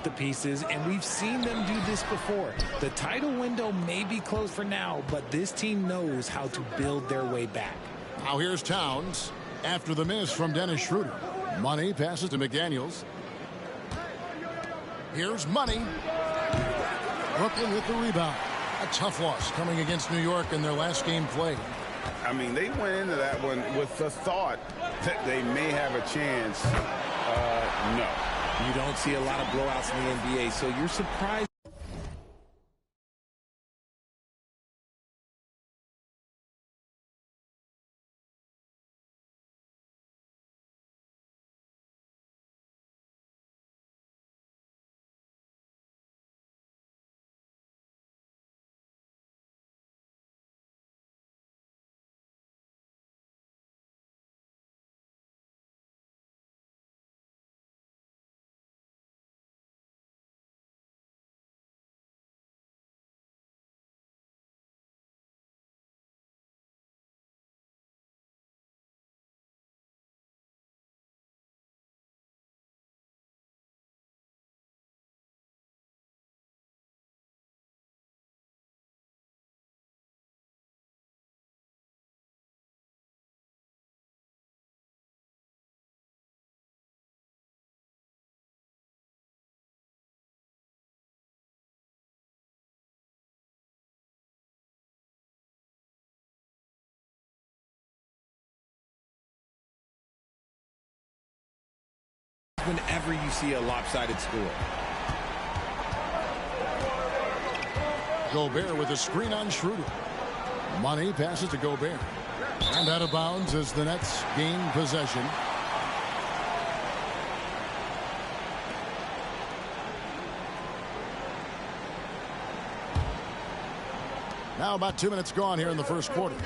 the pieces, and we've seen them do this before. The title window may be closed for now, but this team knows how to build their way back. Now here's Towns after the miss from Dennis Schroeder. Money passes to McDaniels. Here's Money. Brooklyn with the rebound. A tough loss coming against New York in their last game played. I mean, they went into that one with the thought that they may have a chance. No. You don't see a lot of blowouts in the NBA, so you're surprised. Whenever you see a lopsided score. Gobert with a screen on Schroeder. Money passes to Gobert. And out of bounds as the Nets gain possession. Now about 2 minutes gone here in the first quarter.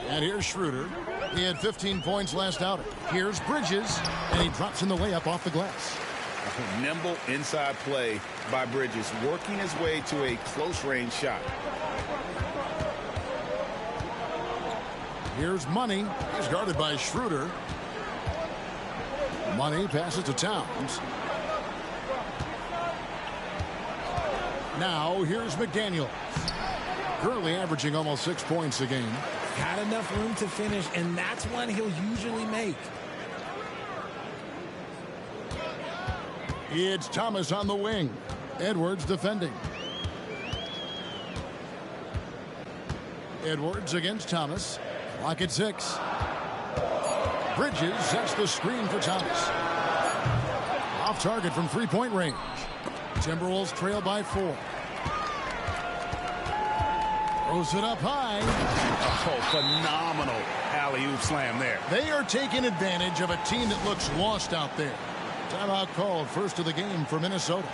And here's Schroeder. He had 15 points last outing. Here's Bridges, and he drops in the layup off the glass. Nimble inside play by Bridges, working his way to a close-range shot. Here's Money. He's guarded by Schroeder. Money passes to Towns. Now here's McDaniels. Currently averaging almost 6 points a game. Had enough room to finish, and that's one he'll usually make. It's Thomas on the wing. Edwards defending. Edwards against Thomas. Clock at 6. Bridges sets the screen for Thomas. Off target from three-point range. Timberwolves trail by 4. Throws it up high. Oh, phenomenal alley-oop slam there. They are taking advantage of a team that looks lost out there. Timeout called, first of the game for Minnesota.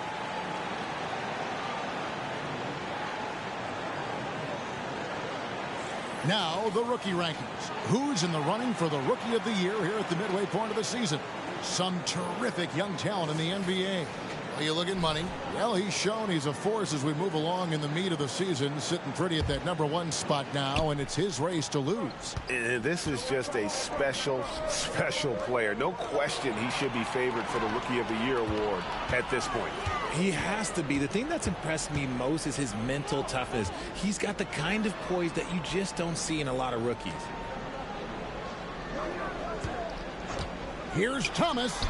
Now the rookie rankings. Who's in the running for the Rookie of the Year here at the midway point of the season? Some terrific young talent in the NBA. Are you looking Money? Well, he's shown he's a force as we move along in the meat of the season, sitting pretty at that #1 spot now, and it's his race to lose. This is just a special player. No question he should be favored for the Rookie of the Year award at this point. He has to be. The thing that's impressed me most is his mental toughness. He's got the kind of poise that you just don't see in a lot of rookies. Here's Thomas.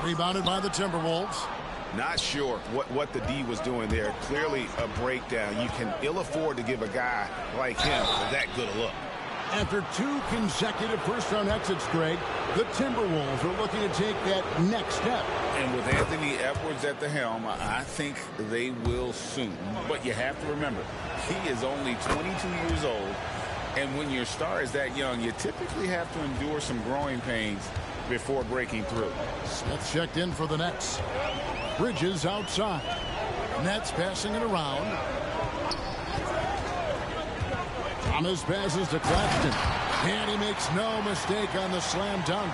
Rebounded by the Timberwolves. Not sure what the D was doing there. Clearly a breakdown. You can ill afford to give a guy like him that good a look. After 2 consecutive first-round exits, Greg, the Timberwolves are looking to take that next step. And with Anthony Edwards at the helm, I think they will soon. But you have to remember, he is only 22 years old. And when your star is that young, you typically have to endure some growing pains before breaking through. Smith checked in for the Nets. Bridges outside. Nets passing it around. Thomas passes to Claxton. And he makes no mistake on the slam dunk.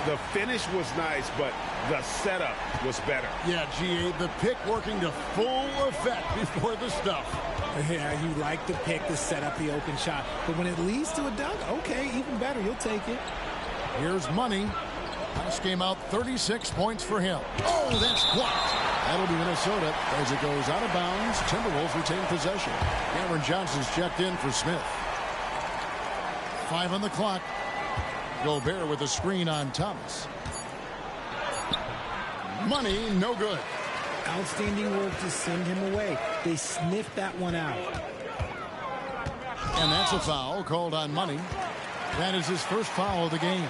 The finish was nice, but the setup was better. Yeah, G.A., the pick working to full effect before the stuff. Yeah, you like the pick to set up the open shot. But when it leads to a dunk, okay, even better. You'll take it. Here's Money. Last game out, 36 points for him. Oh, that's blocked. That'll be Minnesota as it goes out of bounds. Timberwolves retain possession. Cameron Johnson's checked in for Smith. 5 on the clock. Gobert with a screen on Thomas. Money, no good. Outstanding work to send him away. They sniffed that one out. And that's a foul called on Money. That is his first foul of the game.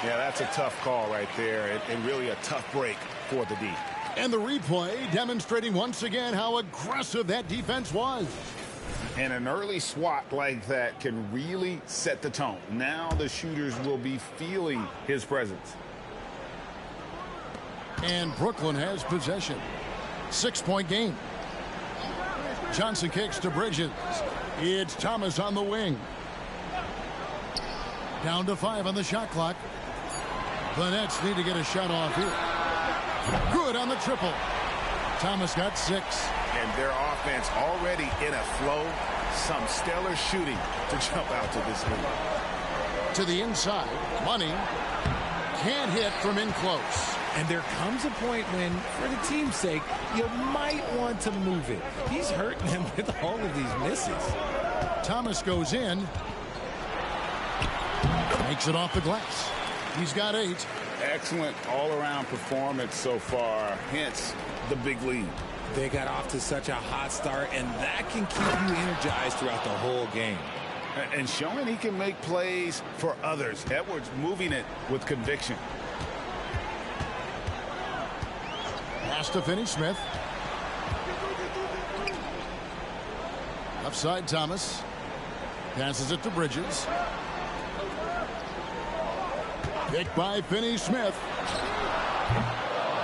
Yeah, that's a tough call right there, and really a tough break for the D. And the replay demonstrating once again how aggressive that defense was. And an early swat like that can really set the tone. Now the shooters will be feeling his presence. And Brooklyn has possession. 6-point game. Johnson kicks to Bridges. It's Thomas on the wing. Down to 5 on the shot clock. The Nets need to get a shot off here. Good on the triple. Thomas got 6. And their offense already in a flow. Some stellar shooting to jump out to this lead. To the inside. Money can't hit from in close. And there comes a point when, for the team's sake, you might want to move it. He's hurting them with all of these misses. Thomas goes in. Makes it off the glass. He's got 8. Excellent all-around performance so far, hence the big lead. They got off to such a hot start, and that can keep you energized throughout the whole game. And showing he can make plays for others. Edwards moving it with conviction. Pass to Finney-Smith. Left side, Thomas. Passes it to Bridges. Picked by Finney-Smith.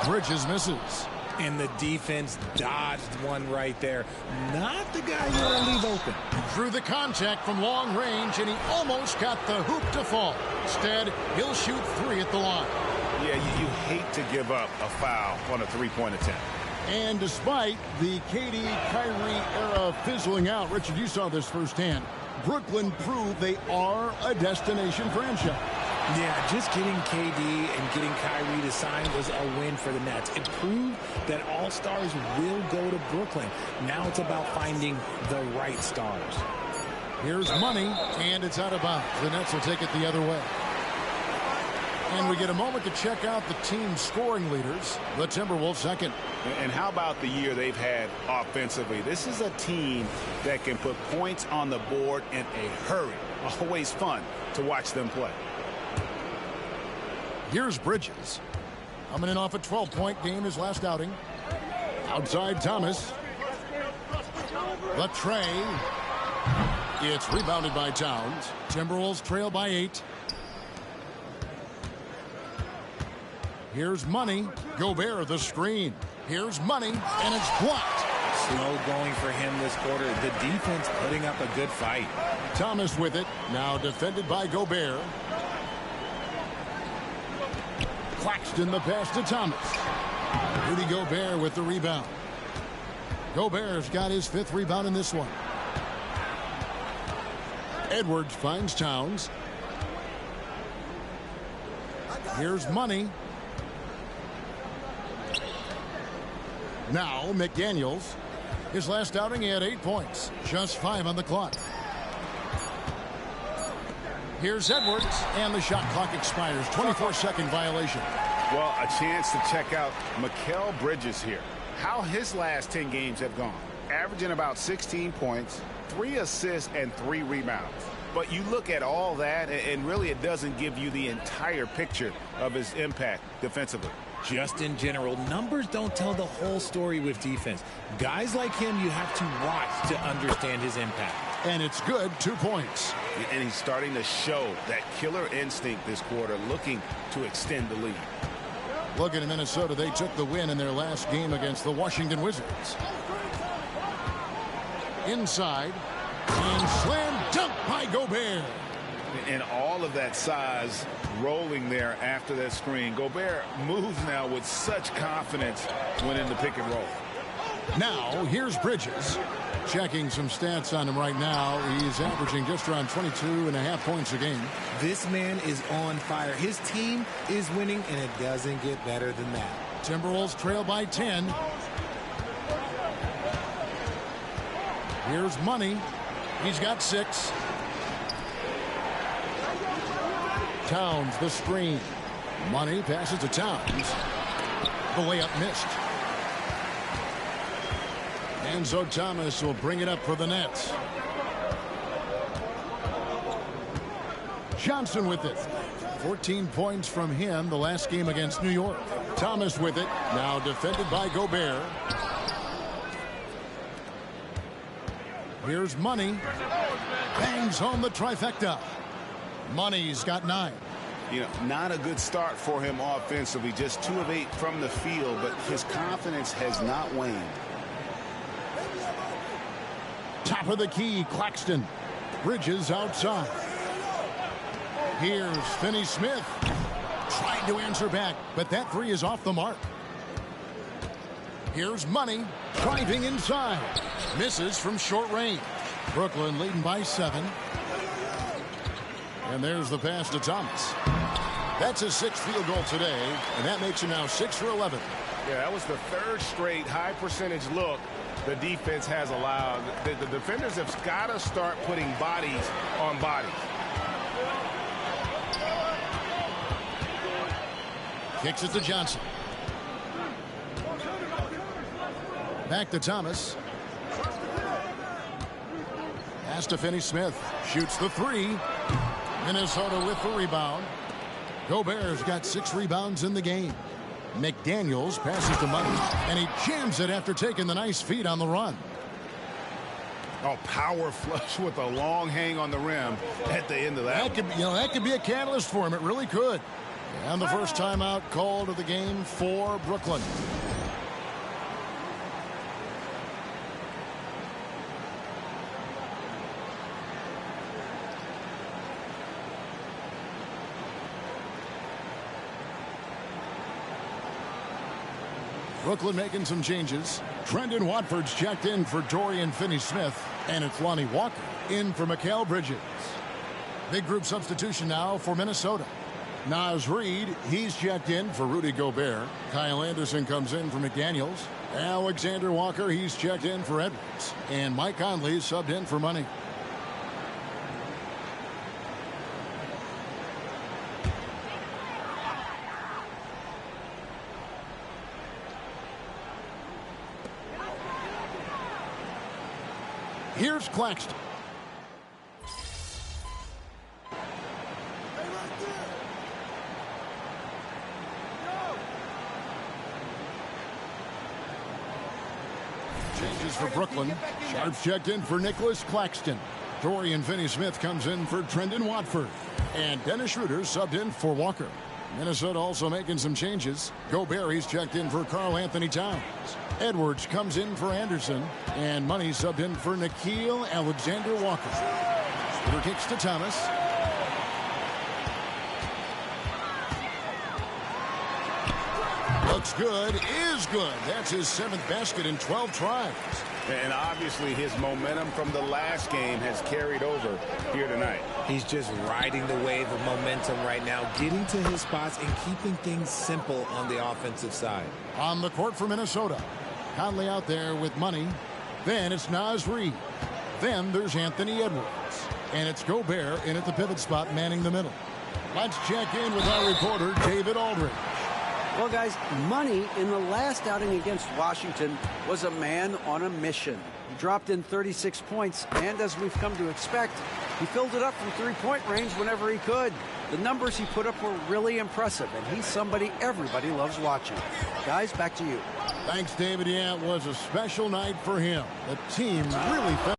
Bridges misses. And the defense dodged one right there. Not the guy you want to leave open. Through the contact from long range, and he almost got the hoop to fall. Instead, he'll shoot 3 at the line. Yeah, you hate to give up a foul on a three-point attempt. And despite the KD-Kyrie era fizzling out, Richard, you saw this firsthand. Brooklyn proved they are a destination franchise. Yeah, just getting KD and getting Kyrie to sign was a win for the Nets. It proved that all stars will go to Brooklyn. Now it's about finding the right stars. Here's Money, and it's out of bounds. The Nets will take it the other way. And we get a moment to check out the team's scoring leaders. The Timberwolves second. And how about the year they've had offensively? This is a team that can put points on the board in a hurry. Always fun to watch them play. Here's Bridges. Coming in off a 12-point game his last outing. Outside Thomas. The tray. It's rebounded by Towns. Timberwolves trail by 8. Here's Money. Gobert the screen. Here's Money, and it's blocked. Slow going for him this quarter. The defense putting up a good fight. Thomas with it. Now defended by Gobert. Claxton the pass to Thomas. Rudy Gobert with the rebound. Gobert's got his 5th rebound in this one. Edwards finds Towns. Here's Money. Now McDaniels. His last outing he had 8 points. Just 5 on the clock. Here's Edwards, and the shot clock expires. 24-second violation. Well, a chance to check out Mikal Bridges here. How his last 10 games have gone. Averaging about 16 points, 3 assists, and 3 rebounds. But you look at all that, and really it doesn't give you the entire picture of his impact defensively. Just in general, numbers don't tell the whole story with defense. Guys like him, you have to watch to understand his impact. And it's good, 2 points. And he's starting to show that killer instinct this quarter, looking to extend the lead. Looking at Minnesota, they took the win in their last game against the Washington Wizards. Inside, and slam dunk by Gobert. And all of that size rolling there after that screen. Gobert moves now with such confidence when in the pick and roll. Now, here's Bridges. Checking some stats on him right now. He's averaging just around 22.5 points a game. This man is on fire. His team is winning, and it doesn't get better than that. Timberwolves trail by 10. Here's Money. He's got 6. Towns the screen. Money passes to Towns. The layup missed. Enzo Thomas will bring it up for the Nets. Johnson with it. 14 points from him the last game against New York. Thomas with it. Now defended by Gobert. Here's Money. Bangs home the trifecta. Money's got 9. You know, not a good start for him offensively. Just 2 of 8 from the field, but his confidence has not waned. Top of the key, Claxton. Bridges outside. Here's Finney-Smith. Trying to answer back, but that 3 is off the mark. Here's Money. Driving inside. Misses from short range. Brooklyn leading by 7. And there's the pass to Thomas. That's his 6th field goal today, and that makes him now 6 for 11. Yeah, that was the 3rd straight high percentage look the defense has allowed. The defenders have got to start putting bodies on bodies. Kicks it to Johnson. Back to Thomas. Pass to Finney-Smith. Shoots the 3. Minnesota with the rebound. Gobert's got 6 rebounds in the game. McDaniels passes to Money, and he jams it after taking the nice feed on the run. Oh, power flush with a long hang on the rim at the end of that. That could be a catalyst for him. It really could. And the first timeout called of the game for Brooklyn. Brooklyn making some changes. Trendon Watford's checked in for Dorian Finney-Smith, and it's Lonnie Walker in for Mikal Bridges. Big group substitution now for Minnesota. Naz Reid, he's checked in for Rudy Gobert. Kyle Anderson comes in for McDaniels. Alexander Walker, he's checked in for Edwards. And Mike Conley subbed in for Money. Here's Claxton. Changes for Brooklyn. Sharps checked in for Nicholas Claxton. Dorian Finney-Smith comes in for Trendon Watford. And Dennis Schroeder subbed in for Walker. Minnesota also making some changes. Gobert, he's checked in for Karl Anthony Towns. Edwards comes in for Anderson. And Money subbed in for Nickeil Alexander-Walker. Schroeder kicks to Thomas. Looks good, is good. That's his 7th basket in 12 tries. And obviously his momentum from the last game has carried over here tonight. He's just riding the wave of momentum right now, getting to his spots and keeping things simple on the offensive side. On the court for Minnesota. Conley out there with Money. Then it's Naz Reid. Then there's Anthony Edwards. And it's Gobert in at the pivot spot, manning the middle. Let's check in with our reporter, David Aldridge. Well, guys, Money in the last outing against Washington was a man on a mission. He dropped in 36 points, and as we've come to expect, he filled it up from three-point range whenever he could. The numbers he put up were really impressive, and he's somebody everybody loves watching. Guys, back to you. Thanks, David. Yeah, it was a special night for him. The team really felt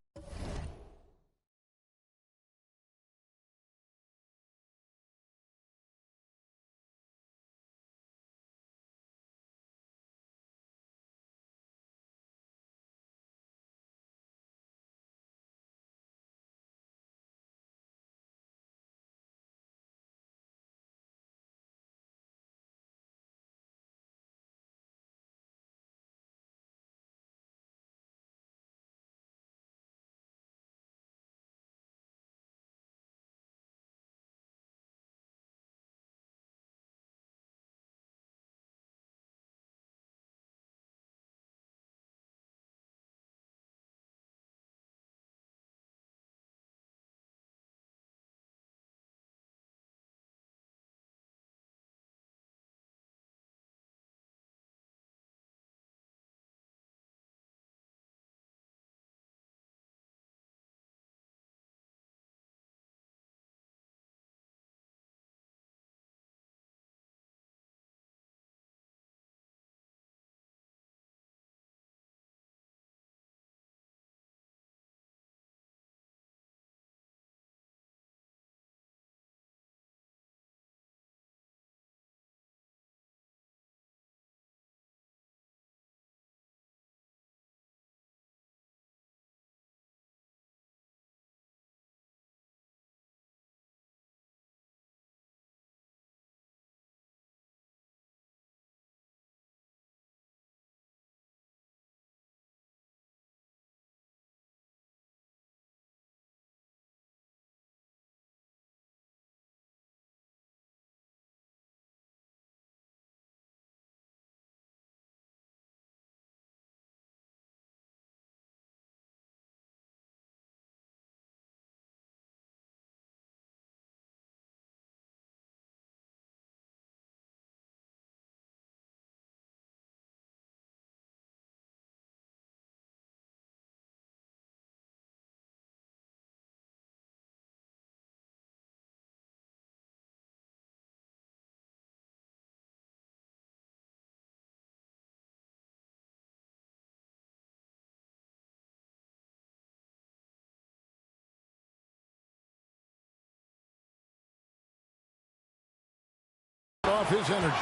off his energy.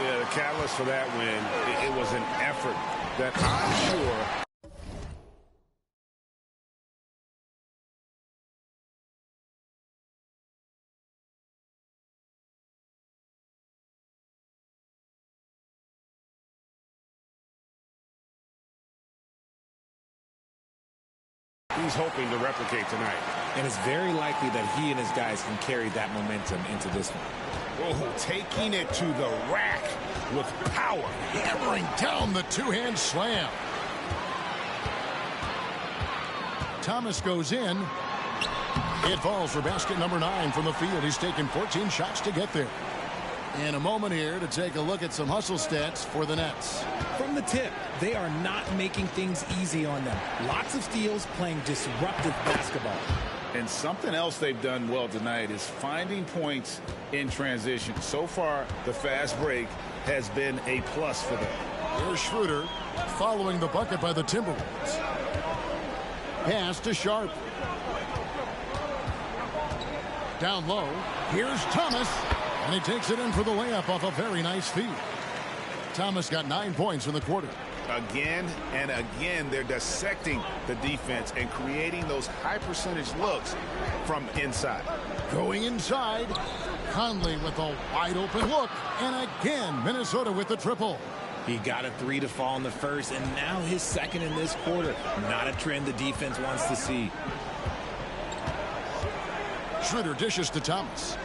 Yeah, the catalyst for that win, it was an effort that I'm sure he's hoping to replicate tonight. And it's very likely that he and his guys can carry that momentum into this one. Oh, taking it to the rack with power. Hammering down the two-hand slam. Thomas goes in. It falls for basket number 9 from the field. He's taken 14 shots to get there. In a moment here to take a look at some hustle stats for the Nets. From the tip, they are not making things easy on them. Lots of steals, playing disruptive basketball. And something else they've done well tonight is finding points in transition. So far, the fast break has been a plus for them. Here's Schroeder following the bucket by the Timberwolves. Pass to Sharp. Down low. Here's Thomas. And he takes it in for the layup off a very nice feed. Thomas got 9 points in the quarter. Again and again, they're dissecting the defense and creating those high percentage looks from inside. Going inside. Conley with a wide open look. And again, Minnesota with the triple. He got a 3 to fall in the first, and now his second in this quarter. Not a trend the defense wants to see. Schroeder dishes to Thomas.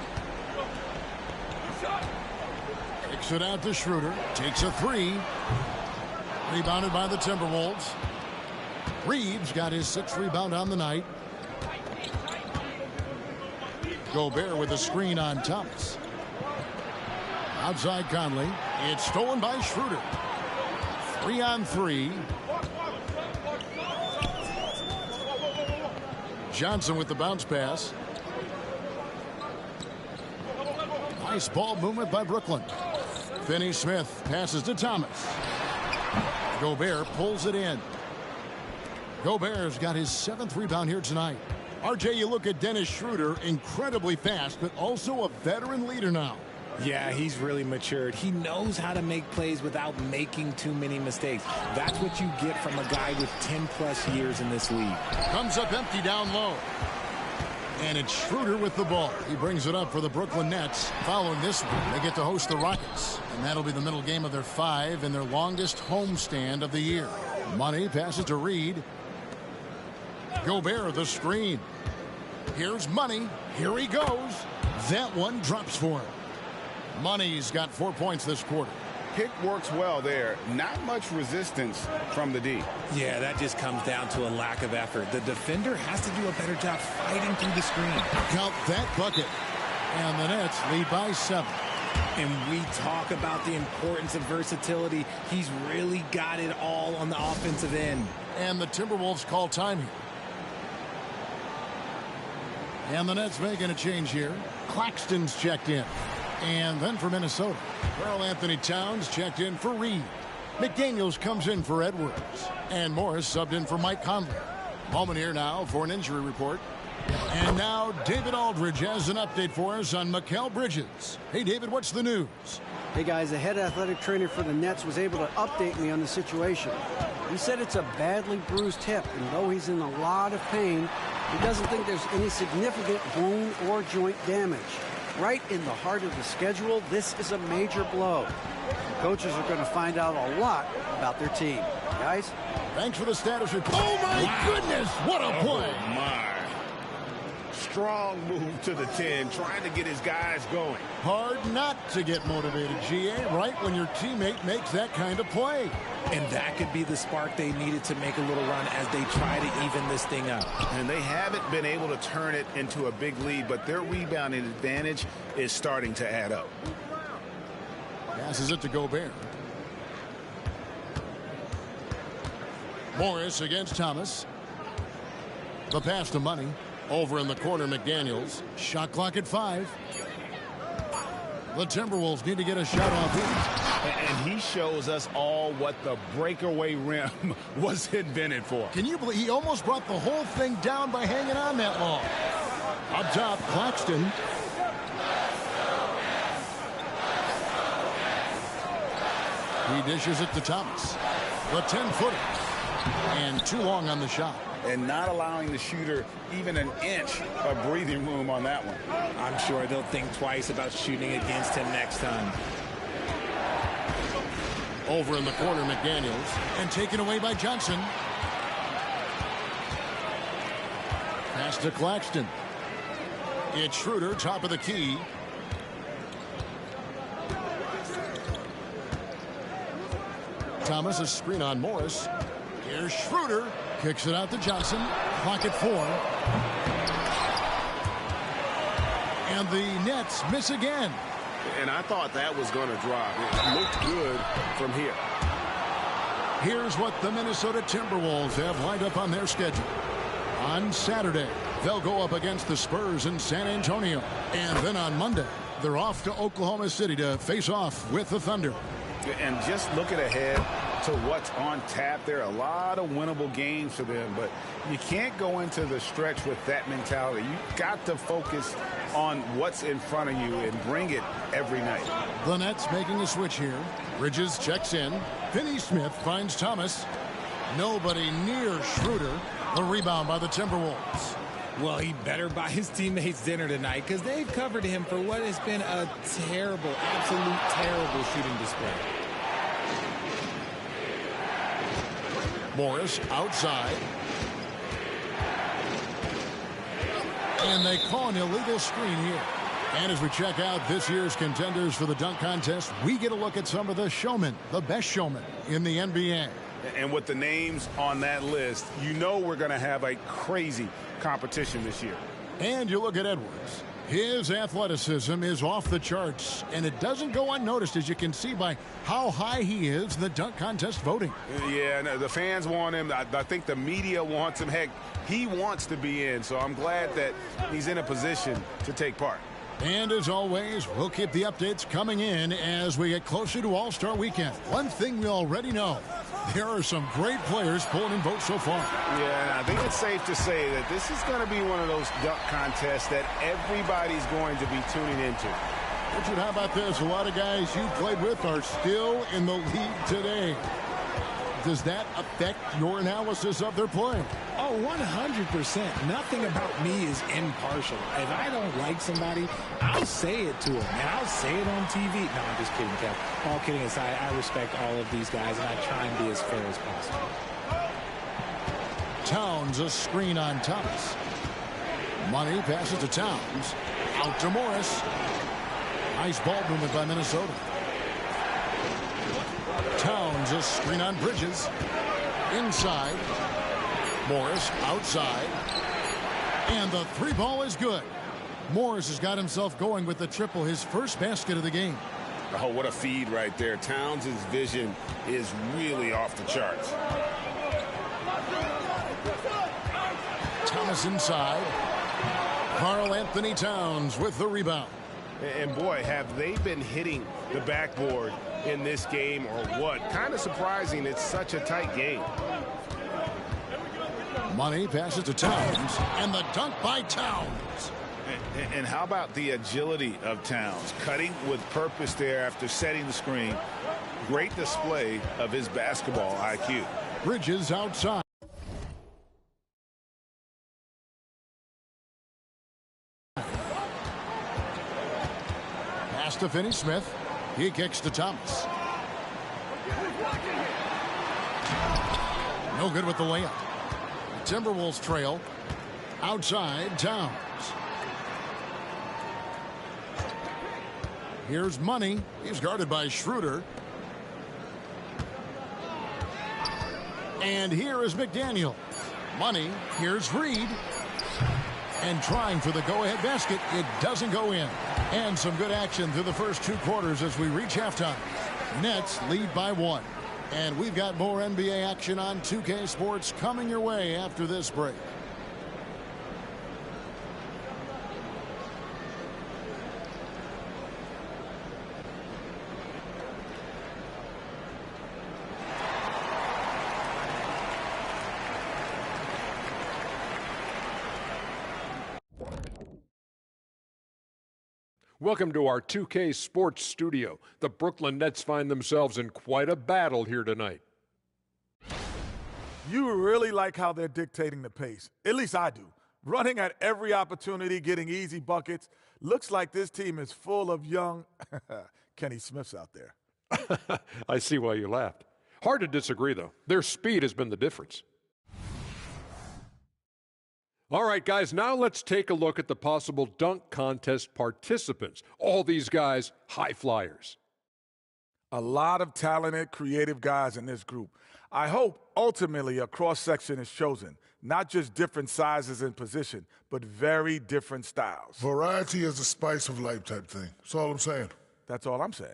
Kicks it out to Schroeder. Takes a 3. Rebounded by the Timberwolves. Reeves got his 6th rebound on the night. Gobert with a screen on Thomas. Outside Conley. It's stolen by Schroeder. 3-on-3. Johnson with the bounce pass. Nice ball movement by Brooklyn. Finney-Smith passes to Thomas. Gobert pulls it in. Gobert's got his 7th rebound here tonight. RJ, you look at Dennis Schroeder, incredibly fast, but also a veteran leader now. Yeah, he's really matured. He knows how to make plays without making too many mistakes. That's what you get from a guy with 10-plus years in this league. Comes up empty down low. And it's Schroeder with the ball. He brings it up for the Brooklyn Nets. Following this one, they get to host the Rockets. And that'll be the middle game of their 5 and their longest homestand of the year. Money passes to Reed. Gobert the screen. Here's Money. Here he goes. That one drops for him. Money's got 4 points this quarter. Pick works well there. Not much resistance from the D. Yeah, that just comes down to a lack of effort. The defender has to do a better job fighting through the screen. Count that bucket. And the Nets lead by 7. And we talk about the importance of versatility. He's really got it all on the offensive end. And the Timberwolves call time here. And the Nets making a change here. Claxton's checked in. And then for Minnesota, Karl Anthony Towns checked in for Reed. McDaniels comes in for Edwards. And Morris subbed in for Mike Conley. Moment here now for an injury report. And now David Aldridge has an update for us on Mikal Bridges. Hey, David, what's the news? Hey, guys, the head athletic trainer for the Nets was able to update me on the situation. He said it's a badly bruised hip, and though he's in a lot of pain, he doesn't think there's any significant bone or joint damage. Right in the heart of the schedule, this is a major blow. The coaches are going to find out a lot about their team. Guys? Thanks for the status report. Oh, my goodness, what a play. Oh, my. Strong move to the 10, trying to get his guys going. Hard not to get motivated, GA, right when your teammate makes that kind of play. And that could be the spark they needed to make a little run as they try to even this thing up. And they haven't been able to turn it into a big lead, but their rebounding advantage is starting to add up. Passes it to Gobert. Morris against Thomas. The pass to Money. Over in the corner, McDaniels. Shot clock at 5. The Timberwolves need to get a shot off here. And he shows us all what the breakaway rim was invented for. Can you believe he almost brought the whole thing down by hanging on that long? Up top, Claxton. He dishes it to Thomas. The 10-footer. And too long on the shot. And not allowing the shooter even an inch of breathing room on that one. I'm sure they'll think twice about shooting against him next time. Over in the corner, McDaniels. And taken away by Johnson. Pass to Claxton. It's Schroeder, top of the key. Thomas, a screen on Morris. Here's Schroeder. Kicks it out to Johnson. Clock at 4. And the Nets miss again. And I thought that was going to drop. It looked good from here. Here's what the Minnesota Timberwolves have lined up on their schedule. On Saturday, they'll go up against the Spurs in San Antonio. And then on Monday, they're off to Oklahoma City to face off with the Thunder. And just looking ahead to what's on tap, there are a lot of winnable games for them, but you can't go into the stretch with that mentality. You've got to focus on what's in front of you and bring it every night. The Nets making a switch here. Bridges checks in. Finney-Smith finds Thomas. Nobody near Schroeder. The rebound by the Timberwolves. Well, he better buy his teammates dinner tonight because they've covered him for what has been a terrible, absolute terrible shooting display. Morris outside. And they call an illegal screen here. And as we check out this year's contenders for the dunk contest, we get a look at some of the showmen, the best showmen in the NBA. And with the names on that list, you know we're going to have a crazy competition this year. And you look at Edwards. His athleticism is off the charts, and it doesn't go unnoticed, as you can see by how high he is in the dunk contest voting. Yeah, no, the fans want him. I think the media wants him. Heck, he wants to be in, so I'm glad that he's in a position to take part. And as always, we'll keep the updates coming in as we get closer to All-Star Weekend. One thing we already know, there are some great players pulling in votes so far. Yeah, I think it's safe to say that this is going to be one of those dunk contests that everybody's going to be tuning into. Richard, how about this? A lot of guys you played with are still in the league today. Does that affect your analysis of their play? Oh, 100%. Nothing about me is impartial. If I don't like somebody, I'll say it to them, and I'll say it on TV. No, I'm just kidding, Kev. All kidding aside, I respect all of these guys, and I try and be as fair as possible. Towns, a screen on Thomas. Money passes to Towns. Out to Morris. Nice ball movement by Minnesota. Towns, a screen on Bridges. Inside. Morris outside. And the three ball is good. Morris has got himself going with the triple, his first basket of the game. Oh, what a feed right there. Towns' vision is really off the charts. Thomas inside. Karl Anthony Towns with the rebound. And boy, have they been hitting the backboard in this game or what? Kind of surprising. It's such a tight game. Money passes to Towns, and the dunk by Towns. And how about the agility of Towns? Cutting with purpose there after setting the screen. Great display of his basketball IQ. Bridges outside. Pass to Finney-Smith. He kicks to Thomas. No good with the layup. Timberwolves trail. Outside, Towns. Here's Money. He's guarded by Schroeder. And here is McDaniel. Money. Here's Reed. And trying for the go-ahead basket. It doesn't go in. And some good action through the first two quarters as we reach halftime. Nets lead by 1. And we've got more NBA action on 2K Sports coming your way after this break. Welcome to our 2K Sports Studio. The Brooklyn Nets find themselves in quite a battle here tonight. You really like how they're dictating the pace. At least I do. Running at every opportunity, getting easy buckets. Looks like this team is full of young Kenny Smiths out there. I see why you laughed. Hard to disagree, though. Their speed has been the difference. All right, guys, now let's take a look at the possible dunk contest participants. All these guys, high flyers. A lot of talented, creative guys in this group. I hope ultimately a cross-section is chosen. Not just different sizes and position, but very different styles. Variety is the spice of life type thing. That's all I'm saying. That's all I'm saying.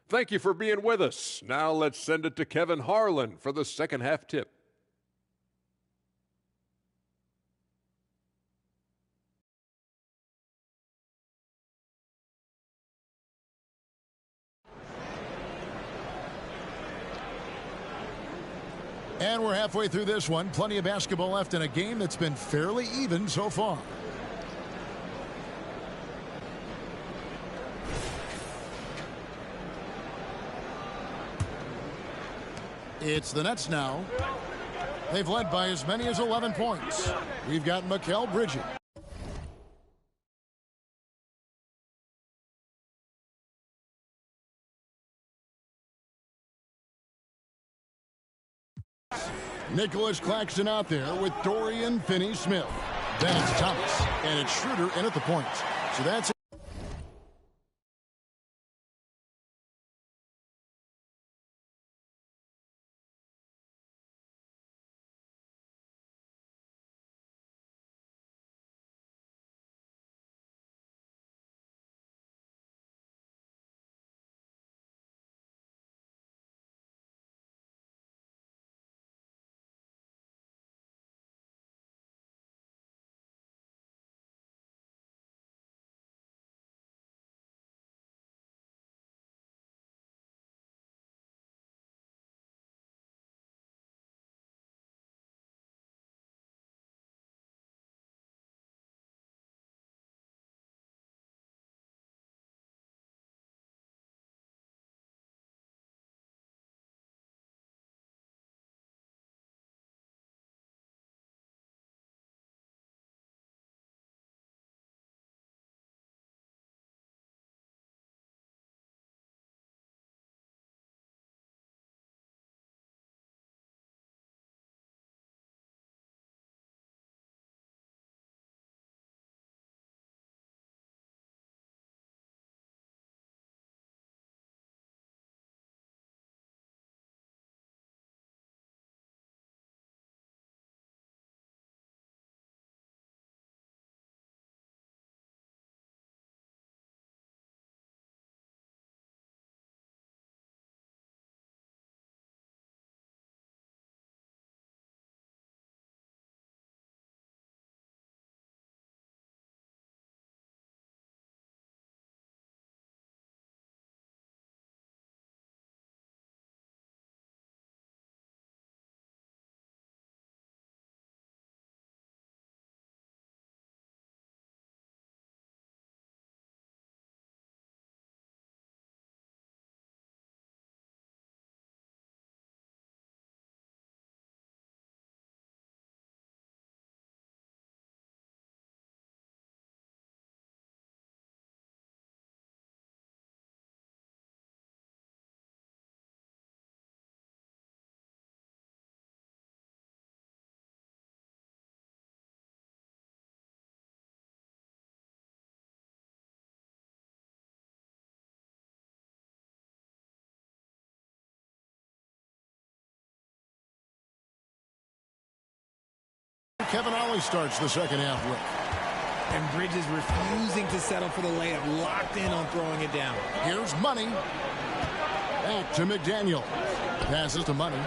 Thank you for being with us. Now let's send it to Kevin Harlan for the second half tip. And we're halfway through this one. Plenty of basketball left in a game that's been fairly even so far. It's the Nets now. They've led by as many as 11 points. We've got Mikal Bridges. Nicholas Claxton out there with Dorian Finney-Smith. Then it's Thomas, and it's Schroeder in at the point. So that's it. Kevin Ollie starts the second half with. And Bridges refusing to settle for the layup, locked in on throwing it down. Here's Money. Back to McDaniel. Passes to Money.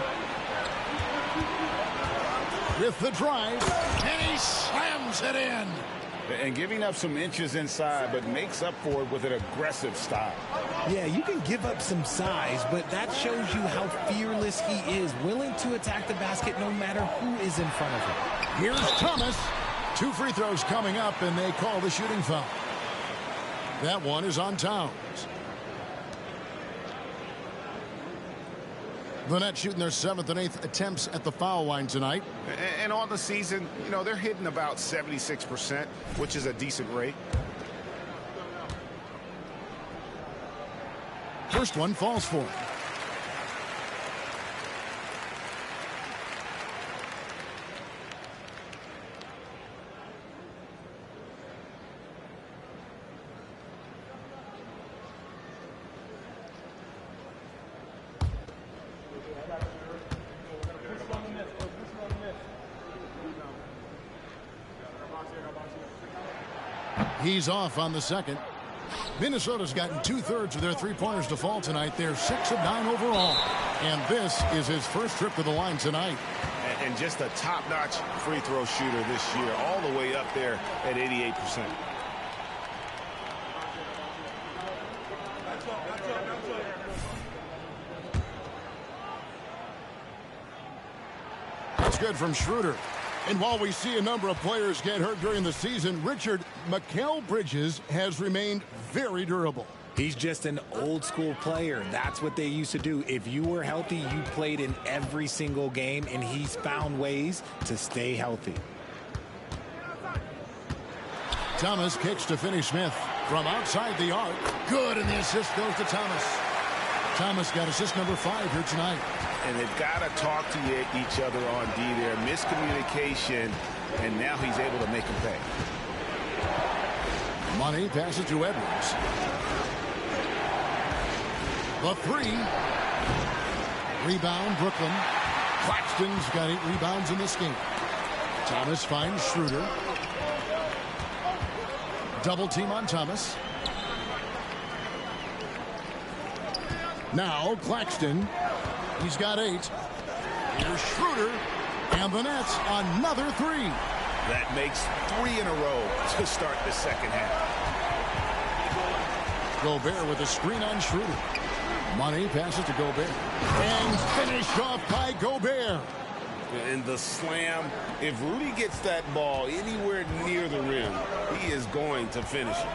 With the drive, and he slams it in. And giving up some inches inside, but makes up for it with an aggressive style. Yeah, you can give up some size, but that shows you how fearless he is, willing to attack the basket no matter who is in front of him. Here's Thomas. 2 free throws coming up, and they call the shooting foul. That one is on Towns. The Nets shooting their 7th and 8th attempts at the foul line tonight. And on the season, you know, they're hitting about 76%, which is a decent rate. First one falls for him. He's off on the second. Minnesota's gotten 2/3 of their three-pointers to fall tonight. They're 6 of 9 overall. And this is his first trip to the line tonight. And just a top-notch free throw shooter this year, all the way up there at 88%. That's good from Schroeder. And while we see a number of players get hurt during the season, Richard, Mikal Bridges has remained very durable. He's just an old school player. That's what they used to do. If you were healthy, you played in every single game, and he's found ways to stay healthy. Thomas kicks to Finney Smith from outside the arc. Good, and the assist goes to Thomas. Thomas got assist number 5 here tonight. And they've got to talk to each other on D there. Miscommunication, and now he's able to make them pay. Money passes to Edwards. The 3. Rebound, Brooklyn. Claxton's got 8 rebounds in this game. Thomas finds Schroeder. Double team on Thomas. Now Claxton. He's got 8. Here's Schroeder. And the Nets another 3. That makes 3 in a row to start the second half. Gobert with a screen on Schroeder. Money passes to Gobert. And finished off by Gobert. And the slam, if Rudy gets that ball anywhere near the rim, he is going to finish it.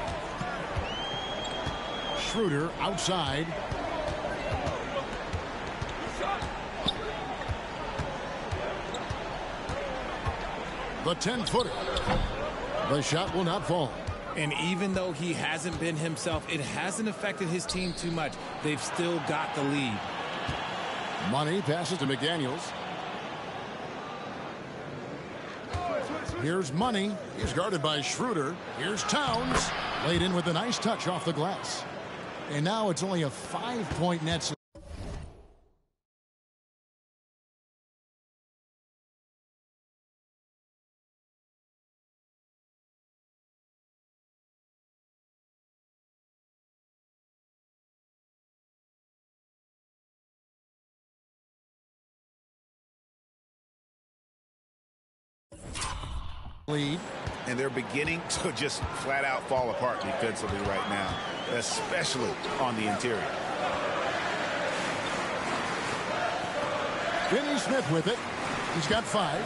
Schroeder outside. The 10-footer. The shot will not fall. And even though he hasn't been himself, it hasn't affected his team too much. They've still got the lead. Money passes to McDaniels. Here's Money. He's guarded by Schroeder. Here's Towns. Laid in with a nice touch off the glass. And now it's only a 5-point Nets. Lead. And they're beginning to just flat out fall apart defensively right now, especially on the interior. Finney Smith with it. He's got 5.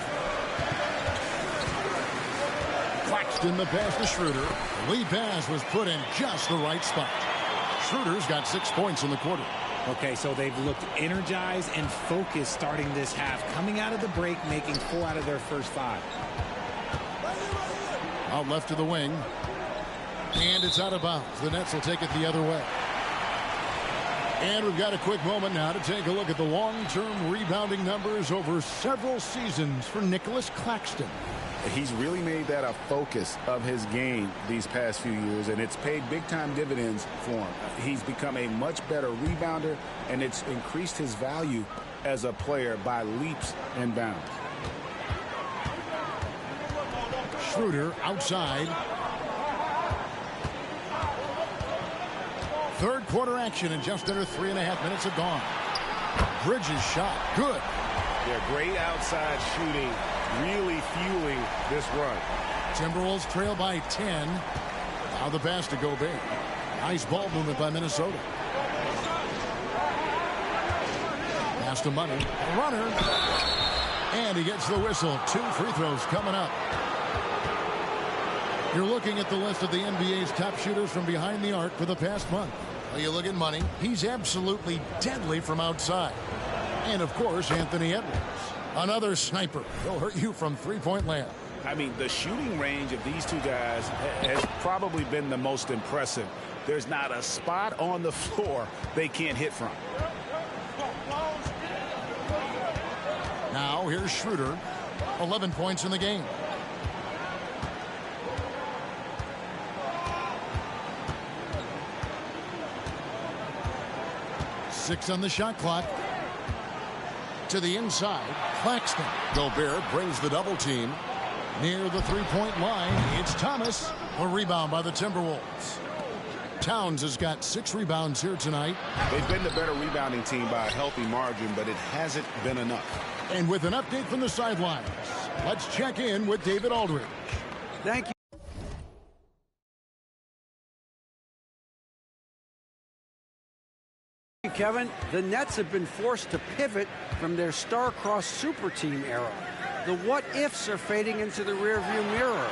Claxton the pass to Schroeder. Lead pass was put in just the right spot. Schroeder's got 6 points in the quarter. Okay, so they've looked energized and focused starting this half, coming out of the break, making 4 out of their first 5. Out left to the wing. And it's out of bounds. The Nets will take it the other way. And we've got a quick moment now to take a look at the long-term rebounding numbers over several seasons for Nicholas Claxton. He's really made that a focus of his game these past few years, and it's paid big-time dividends for him. He's become a much better rebounder, and it's increased his value as a player by leaps and bounds. Schroeder outside. Third quarter action, and just under 3.5 minutes have gone. Bridges shot. Good. Yeah, great outside shooting, really fueling this run. Timberwolves trail by 10. Now the pass to Gobert. Nice ball movement by Minnesota. Pass to Money. Runner. And he gets the whistle. 2 free throws coming up. You're looking at the list of the NBA's top shooters from behind the arc for the past month. Well, you look at Money. He's absolutely deadly from outside. And, of course, Anthony Edwards. Another sniper. He'll hurt you from three-point land. I mean, the shooting range of these two guys has probably been the most impressive. There's not a spot on the floor they can't hit from. Now, here's Schroeder. 11 points in the game. Six on the shot clock. To the inside, Claxton. Gobert brings the double team. Near the three-point line, it's Thomas. A rebound by the Timberwolves. Towns has got 6 rebounds here tonight. They've been the better rebounding team by a healthy margin, but it hasn't been enough. And with an update from the sidelines, let's check in with David Aldridge. Thank you. Kevin, the Nets have been forced to pivot from their star-crossed super team era. The what-ifs are fading into the rearview mirror.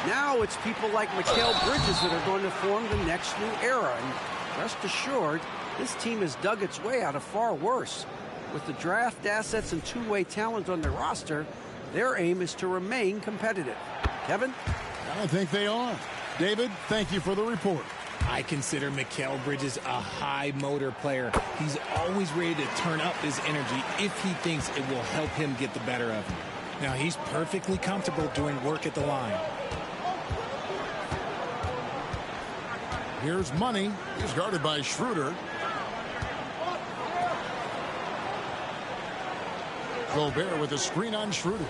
Now it's people like Mikal Bridges that are going to form the next new era. And rest assured, this team has dug its way out of far worse. With the draft assets and two-way talent on their roster, their aim is to remain competitive. Kevin? I think they are. David, thank you for the report. I consider Mikal Bridges a high motor player. He's always ready to turn up his energy if he thinks it will help him get the better of him. Now, he's perfectly comfortable doing work at the line. Here's Money. He's guarded by Schroeder. Gobert with a screen on Schroeder.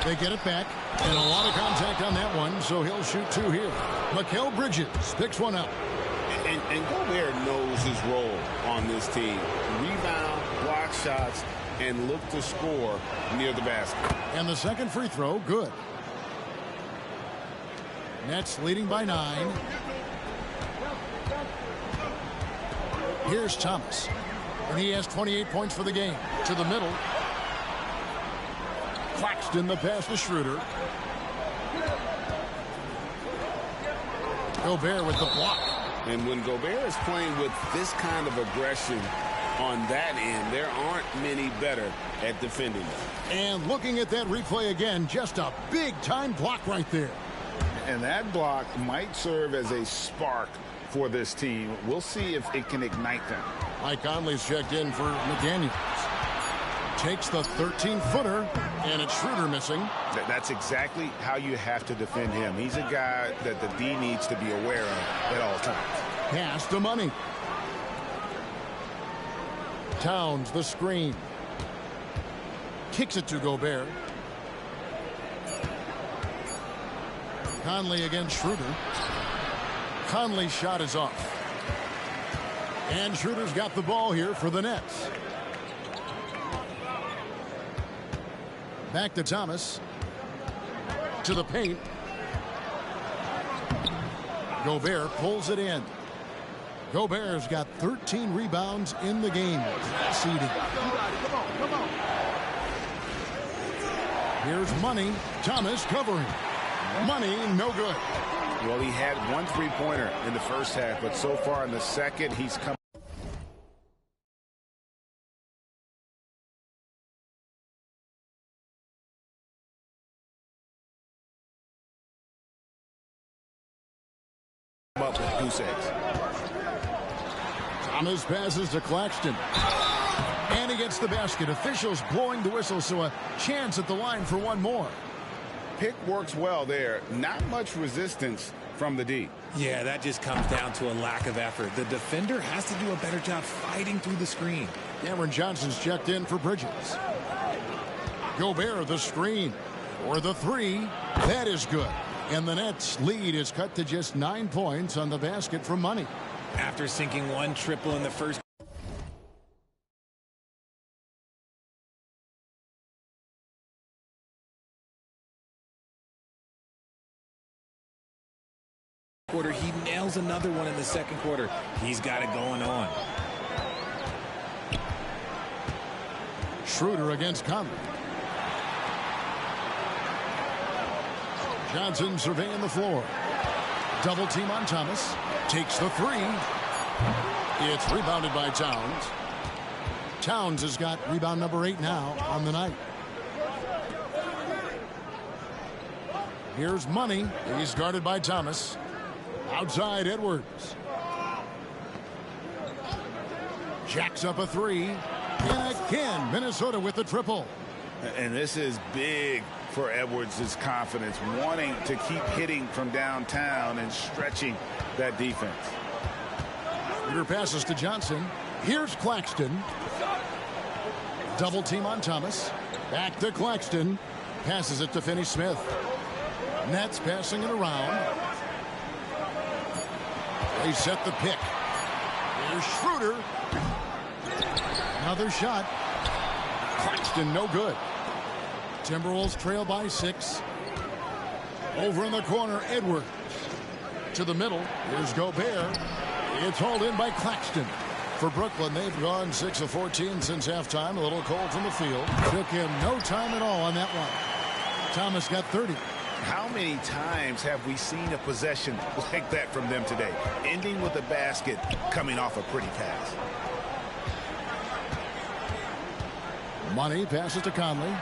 They get it back. And a lot of contact on that one, so he'll shoot 2 here. Mikal Bridges picks one up. And Gobert knows his role on this team. Rebound, block shots, and look to score near the basket. And the second free throw, good. Nets leading by 9. Here's Thomas. And he has 28 points for the game. To the middle. Claxton the pass to Schroeder. Gobert with the block. And when Gobert is playing with this kind of aggression on that end, there aren't many better at defending them. And looking at that replay again, just a big-time block right there. And that block might serve as a spark for this team. We'll see if it can ignite them. Mike Conley's checked in for McDaniels. Takes the 13-footer, and it's Schroeder missing. That's exactly how you have to defend him. He's a guy that the D needs to be aware of at all times. Pass to Money. Towns the screen. Kicks it to Gobert. Conley against Schroeder. Conley's shot is off. And Schroeder's got the ball here for the Nets. Back to Thomas. To the paint. Gobert pulls it in. Gobert's got 13 rebounds in the game. Seeding. Here's Money. Thomas covering. Money, no good. Well, he had 1 3-pointer in the first half, but so far in the second, he's come. Up with goose eggs. Thomas passes to Claxton. And he gets the basket. Officials blowing the whistle, so a chance at the line for one more. Pick works well there. Not much resistance from the D. Yeah, that just comes down to a lack of effort. The defender has to do a better job fighting through the screen. Cameron Johnson's checked in for Bridges. Gobert the screen. For the 3. That is good. And the Nets lead is cut to just 9 points on the basket from Money. After sinking 1 triple in the first quarter, he nails another one in the second quarter. He's got it going on. Schroeder against Conley. Johnson surveying the floor. Double team on Thomas. Takes the three. It's rebounded by Towns. Towns has got rebound number 8 now on the night. Here's Money. He's guarded by Thomas. Outside Edwards. Jacks up a three. And again, Minnesota with the triple. And this is big for Edwards' confidence, wanting to keep hitting from downtown and stretching that defense. Peter passes to Johnson. Here's Claxton. Double team on Thomas. Back to Claxton. Passes it to Finney-Smith. Nets passing it around. They set the pick. Here's Schroeder. Another shot. Claxton no good. Timberwolves trail by 6. Over in the corner, Edwards. To the middle. Here's Gobert. It's hauled in by Claxton. For Brooklyn, they've gone 6 of 14 since halftime. A little cold from the field. Took him no time at all on that one. Thomas got 30. How many times have we seen a possession like that from them today? Ending with a basket, coming off a pretty pass. Money passes to Conley.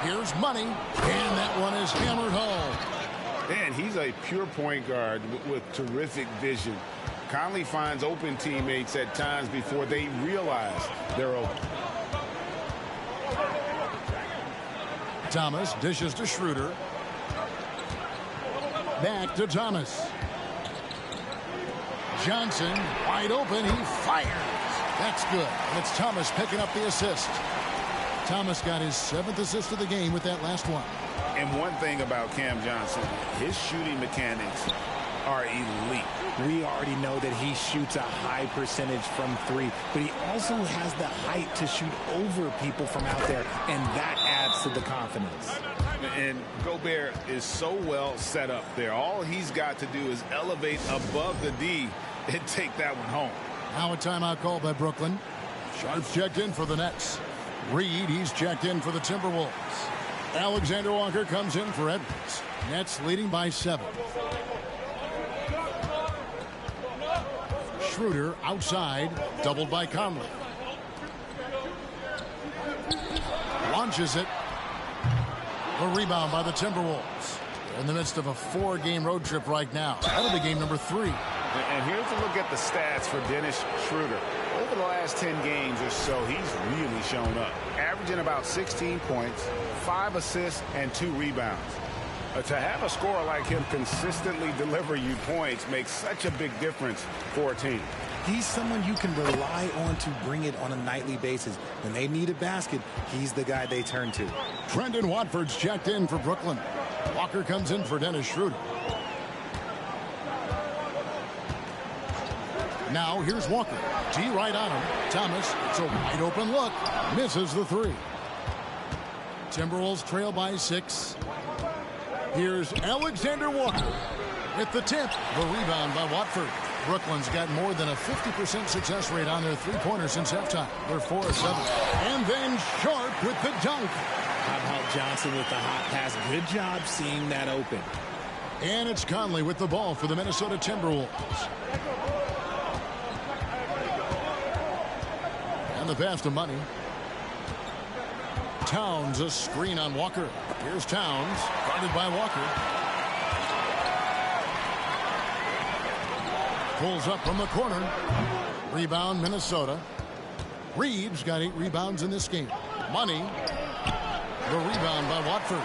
Here's Money. And that one is hammered home. And he's a pure point guard with terrific vision. Conley finds open teammates at times before they realize they're open. Thomas dishes to Schroeder. Back to Thomas. Johnson wide open. He fires. That's good. And it's Thomas picking up the assist. Thomas got his 7th assist of the game with that last one. And one thing about Cam Johnson, his shooting mechanics are elite. We already know that he shoots a high percentage from 3, but he also has the height to shoot over people from out there, and that adds to the confidence. And Gobert is so well set up there. All he's got to do is elevate above the D and take that one home. Now a timeout called by Brooklyn. Sharp's checked in for the Nets. Reed, he's checked in for the Timberwolves. Alexander Walker comes in for Edwards. Nets leading by 7. Schroeder outside, doubled by Conley. Launches it. A rebound by the Timberwolves. They're in the midst of a 4-game road trip right now. That'll be game number 3. And here's a look at the stats for Dennis Schroeder. Over the last 10 games or so, he's really shown up. Averaging about 16 points, 5 assists, and 2 rebounds. To have a scorer like him consistently deliver you points makes such a big difference for a team. He's someone you can rely on to bring it on a nightly basis. When they need a basket, he's the guy they turn to. Trendon Watford's checked in for Brooklyn. Walker comes in for Dennis Schroeder. Now here's Walker. G right on him. Thomas, it's a wide open look. Misses the 3. Timberwolves trail by 6. Here's Alexander Walker with the tip. The rebound by Watford. Brooklyn's got more than a 50% success rate on their 3-pointer since halftime. They're 4 of 7. And then Sharp with the dunk. How about Johnson with the hot pass? Good job seeing that open. And it's Conley with the ball for the Minnesota Timberwolves. And the pass to Money. Towns, a screen on Walker. Here's Towns, guarded by Walker. Pulls up from the corner. Rebound, Minnesota. Reeves got 8 rebounds in this game. Money. The rebound by Watford.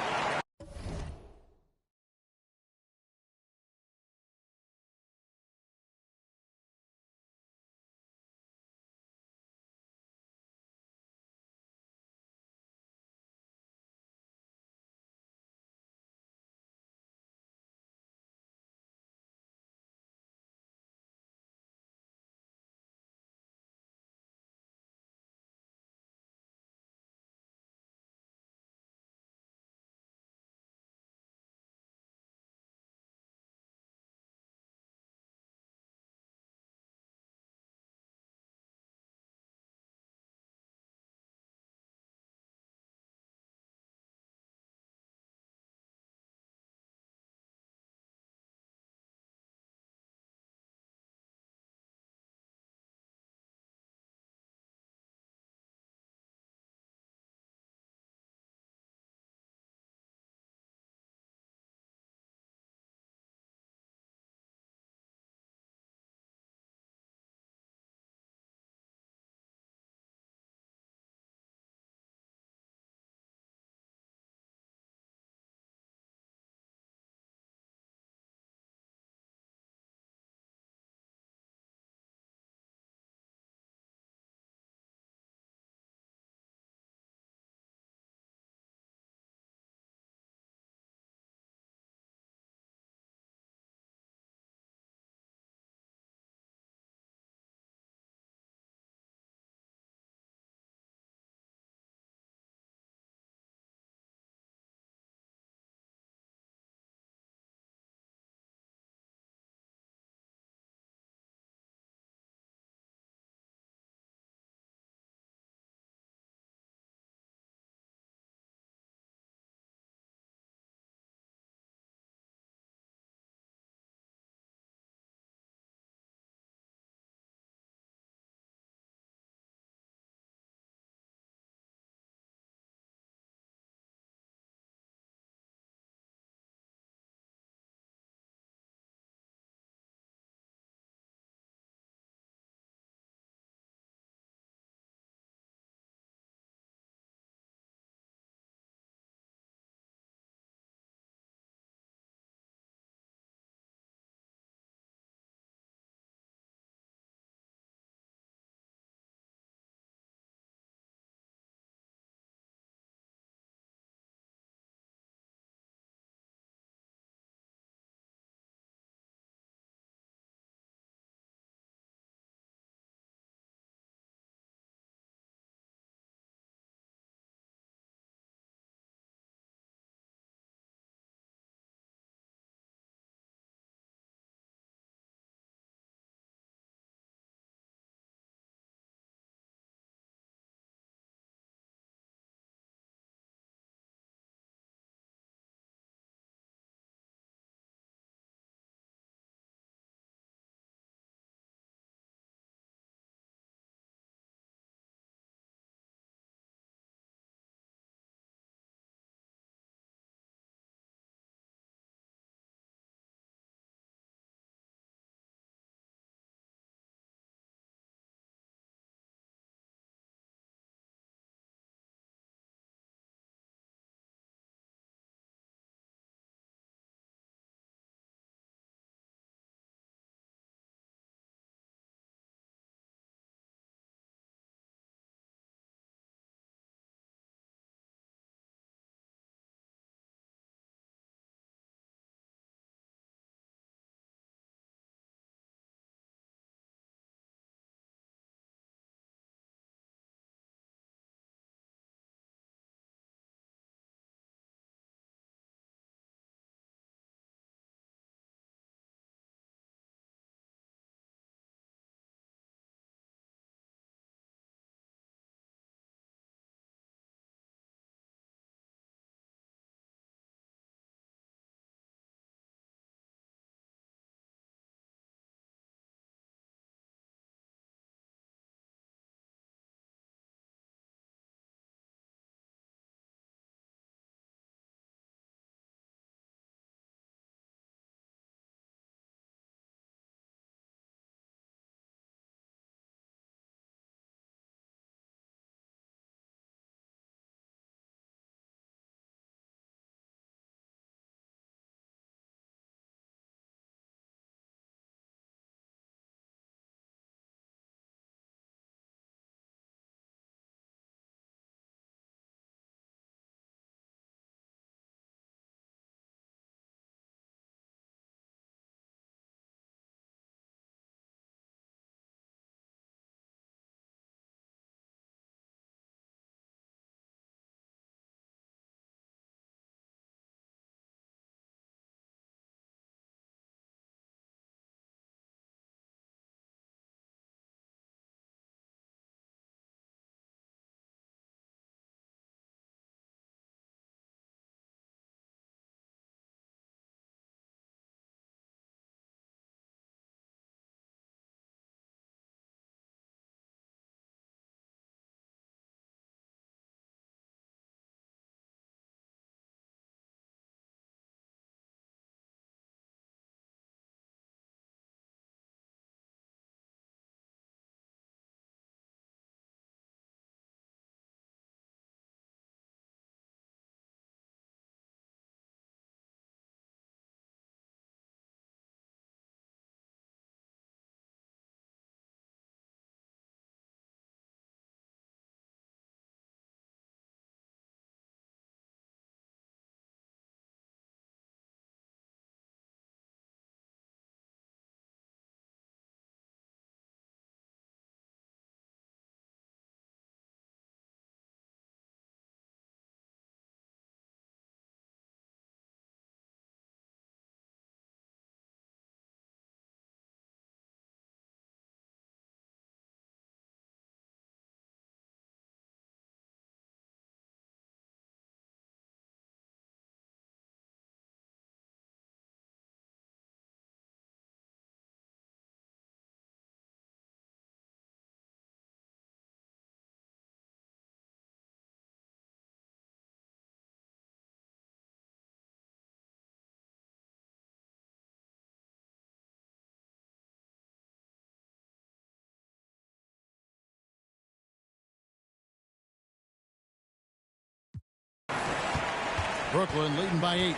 Brooklyn leading by 8.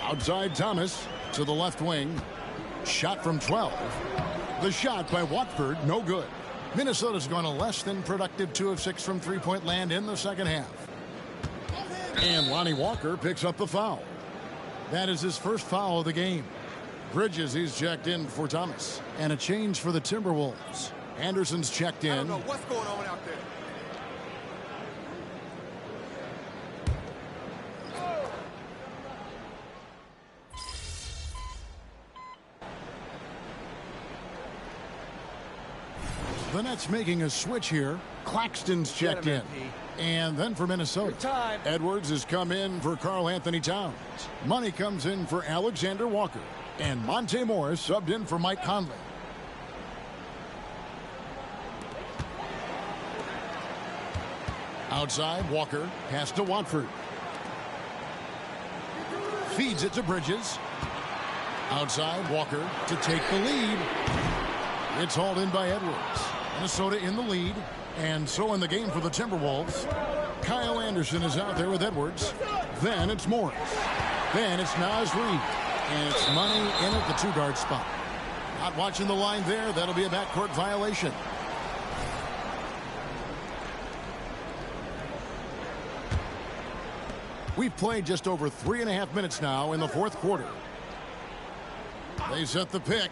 Outside Thomas to the left wing. Shot from 12. The shot by Watford, no good. Minnesota's gone a less than productive 2 of 6 from three-point land in the second half. And Lonnie Walker picks up the foul. That is his first foul of the game. Bridges, he's checked in for Thomas. And a change for the Timberwolves. Anderson's checked in. I don't know what's going on out there. The Nets making a switch here. Claxton's checked in. And then for Minnesota, Edwards has come in for Karl Anthony Towns. Money comes in for Alexander Walker. And Monte Morris subbed in for Mike Conley. Outside, Walker. Pass to Watford. Feeds it to Bridges. Outside, Walker to take the lead. It's hauled in by Edwards. Minnesota in the lead. And so in the game for the Timberwolves, Kyle Anderson is out there with Edwards. Then it's Morris. Then it's Naz Reid. And it's Money in at the 2-guard spot. Not watching the line there. That'll be a backcourt violation. We've played just over 3.5 minutes now in the fourth quarter. They set the pick.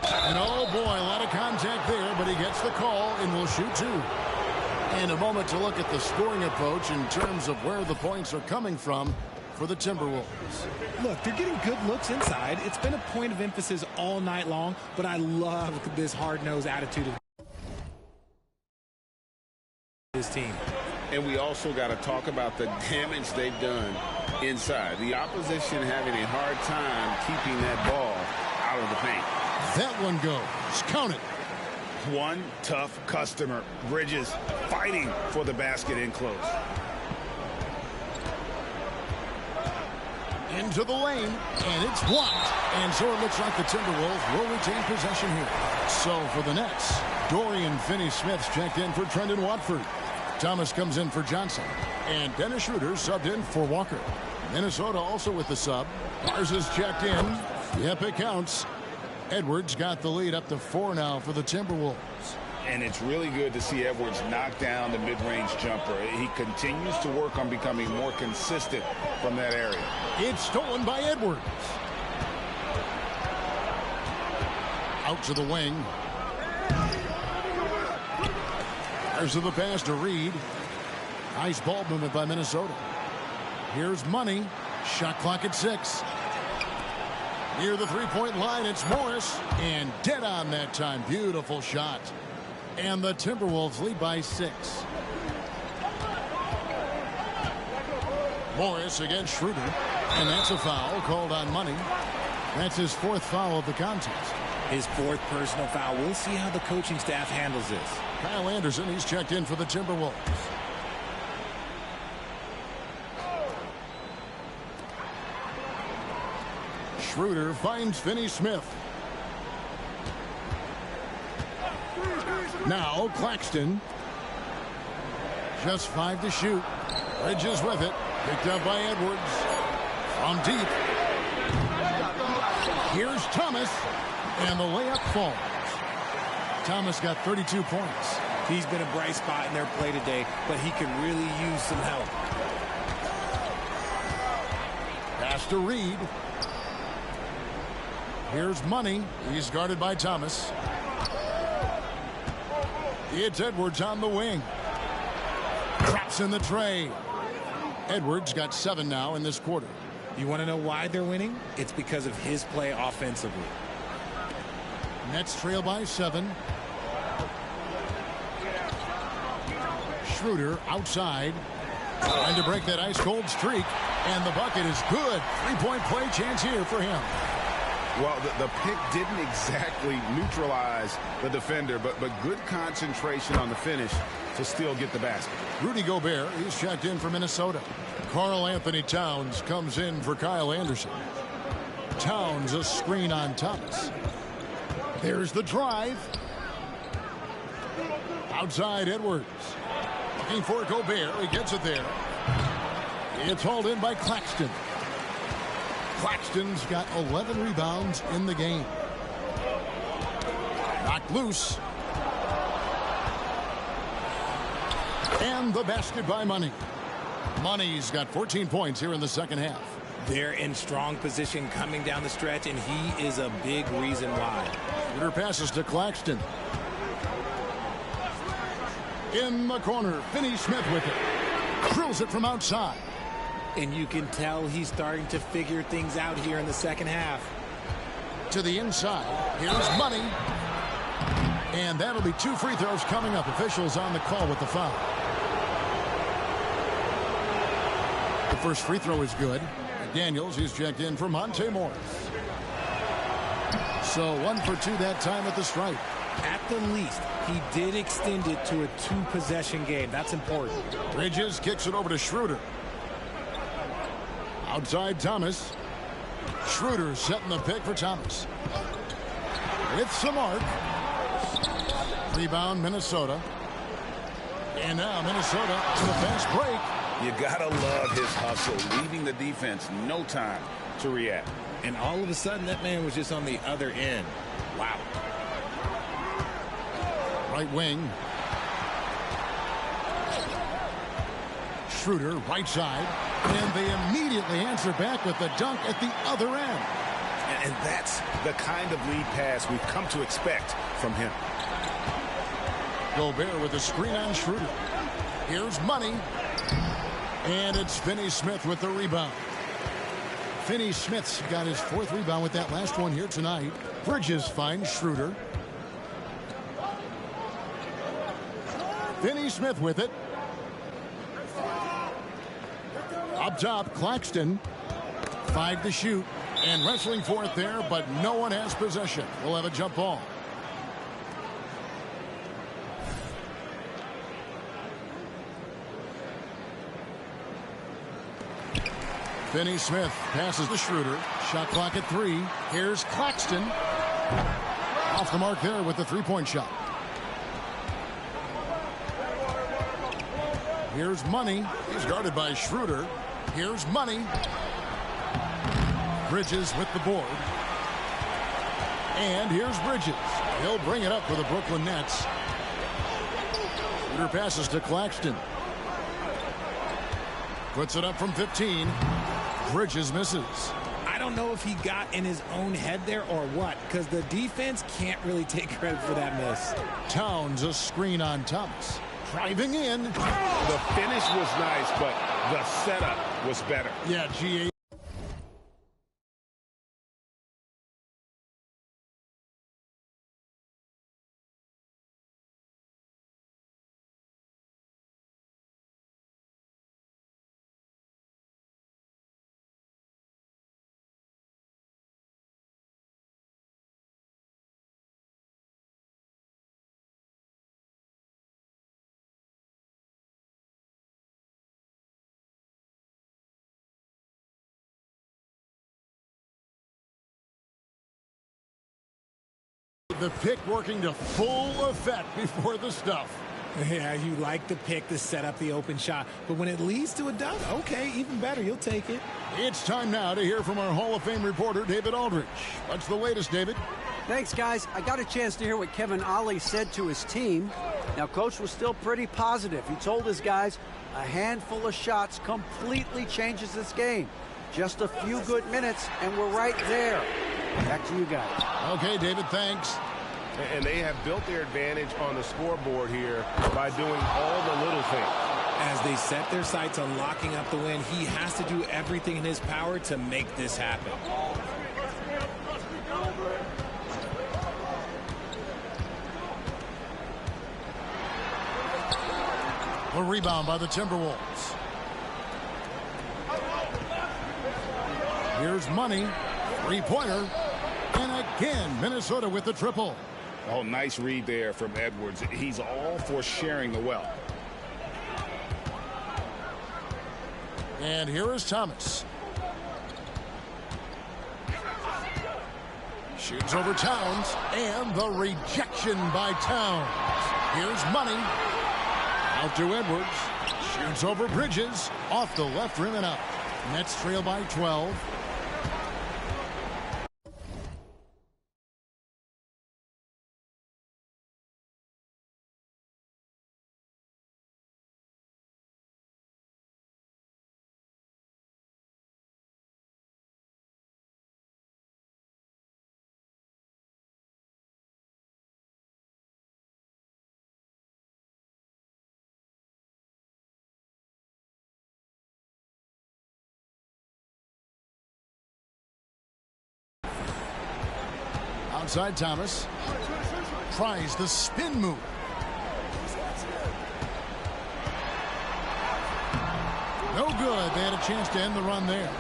And oh boy, a lot of contact there, but he gets the call and will shoot 2. And a moment to look at the scoring approach in terms of where the points are coming from for the Timberwolves. Look, they're getting good looks inside. It's been a point of emphasis all night long, but I love this hard-nosed attitude of this team. And we also got to talk about the damage they've done inside. The opposition having a hard time keeping that ball out of the paint. That one goes. Count it. One tough customer. Bridges fighting for the basket in close. Into the lane, and it's blocked. And so it looks like the Timberwolves will retain possession here. So for the Nets, Dorian Finney-Smith's checked in for Trendon Watford. Thomas comes in for Johnson. And Dennis Schroeder subbed in for Walker. Minnesota also with the sub. Mars is checked in. Yep, it counts. Edwards got the lead up to 4 now for the Timberwolves. And it's really good to see Edwards knock down the mid-range jumper. He continues to work on becoming more consistent from that area. It's stolen by Edwards. Out to the wing. There's the pass to Reid. Nice ball movement by Minnesota. Here's Money. Shot clock at 6. Near the three-point line, it's Morris. And dead on that time. Beautiful shot. And the Timberwolves lead by 6. Morris against Schroeder. And that's a foul called on Money. That's his 4th foul of the contest. His 4th personal foul. We'll see how the coaching staff handles this. Kyle Anderson, he's checked in for the Timberwolves. Schroeder finds Finney-Smith. Now Claxton. Just 5 to shoot. Bridges with it. Picked up by Edwards. From deep. Here's Thomas. And the layup falls. Thomas got 32 points. He's been a bright spot in their play today, but he could really use some help. Pass to Reid. Here's Money. He's guarded by Thomas. It's Edwards on the wing. Traps in the tray. Edwards got 7 now in this quarter. You want to know why they're winning? It's because of his play offensively. Nets trail by 7. Schroeder outside. Trying to break that ice-cold streak. And the bucket is good. 3-point play chance here for him. Well, the pick didn't exactly neutralize the defender, but good concentration on the finish to still get the basket. Rudy Gobert, he's checked in for Minnesota. Karl Anthony Towns comes in for Kyle Anderson. Towns a screen on Thomas. There's the drive. Outside Edwards. Looking for Gobert. He gets it there. It's hauled in by Claxton. Claxton's got 11 rebounds in the game. Knocked loose. And the basket by Money. Money's got 14 points here in the second half. They're in strong position coming down the stretch, and he is a big reason why. Shooter passes to Claxton. In the corner, Finney-Smith with it. Drills it from outside. And you can tell he's starting to figure things out here in the second half. To the inside. Here's Money. And that'll be 2 free throws coming up. Officials on the call with the foul. The first free throw is good. Daniels is checked in for Monte Morris. So 1 for 2 that time at the stripe. At the least, he did extend it to a 2-possession game. That's important. Bridges kicks it over to Schroeder. Outside Thomas. Schroeder setting the pick for Thomas. With some arc. Rebound Minnesota. And now Minnesota to the fast break. You gotta love his hustle, leaving the defense no time to react. And all of a sudden, that man was just on the other end. Wow. Right wing. Schroeder, right side. And they immediately answer back with the dunk at the other end. And that's the kind of lead pass we've come to expect from him. Gobert with a screen on Schroeder. Here's Money. And it's Finney-Smith with the rebound. Finney-Smith's got his 4th rebound with that last one here tonight. Bridges finds Schroeder. Finney-Smith with it. Up top, Claxton. 5 to shoot. And wrestling for it there, but no one has possession. We'll have a jump ball. Finney-Smith passes to Schroeder. Shot clock at 3. Here's Claxton. Off the mark there with the 3-point shot. Here's Money. He's guarded by Schroeder. Here's Money. Bridges with the board. And here's Bridges. He'll bring it up for the Brooklyn Nets. Schroeder passes to Claxton. Puts it up from 15. Bridges misses. I don't know if he got in his own head there or what, because the defense can't really take credit for that miss. Towns a screen on Thomas. Driving in. The finish was nice, but the setup was better. Yeah, GA. The pick working to full effect before the stuff. Yeah, you like the pick to set up the open shot, but when it leads to a dunk, okay, even better, you'll take it. It's time now to hear from our Hall of Fame reporter, David Aldridge. What's the latest, David? Thanks, guys. I got a chance to hear what Kevin Ollie said to his team. Now, Coach was still pretty positive. He told his guys a handful of shots completely changes this game. Just a few good minutes, and we're right there. Back to you guys. Okay, David, thanks. And they have built their advantage on the scoreboard here by doing all the little things. As they set their sights on locking up the win, he has to do everything in his power to make this happen. A rebound by the Timberwolves. Here's Money. 3-pointer. And again, Minnesota with the triple. Oh, nice read there from Edwards. He's all for sharing the wealth. And here is Thomas. Shoots over Towns. And the rejection by Towns. Here's Money. Out to Edwards. Shoots over Bridges. Off the left rim and up. Nets trail by 12. Outside Thomas. Tries the spin move. No good. They had a chance to end the run there.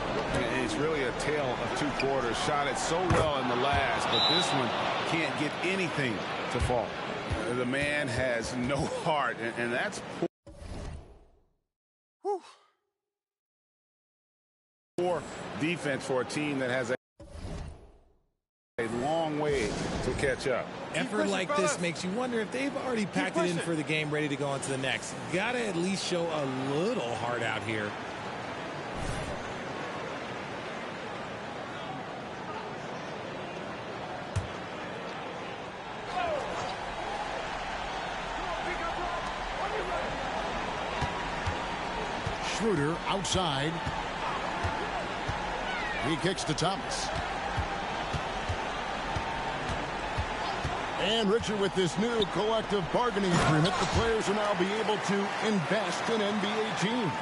It's really a tale of two quarters. Shot it so well in the last, but this one can't get anything to fall. The man has no heart, and that's poor defense for a team that has a long way to catch up. Effort like this makes you wonder if they've already packed it in for the game, ready to go on to the next. Gotta at least show a little heart out here. Schroeder outside. He kicks to Thomas. And Richard, with this new collective bargaining agreement, the players will now be able to invest in NBA teams.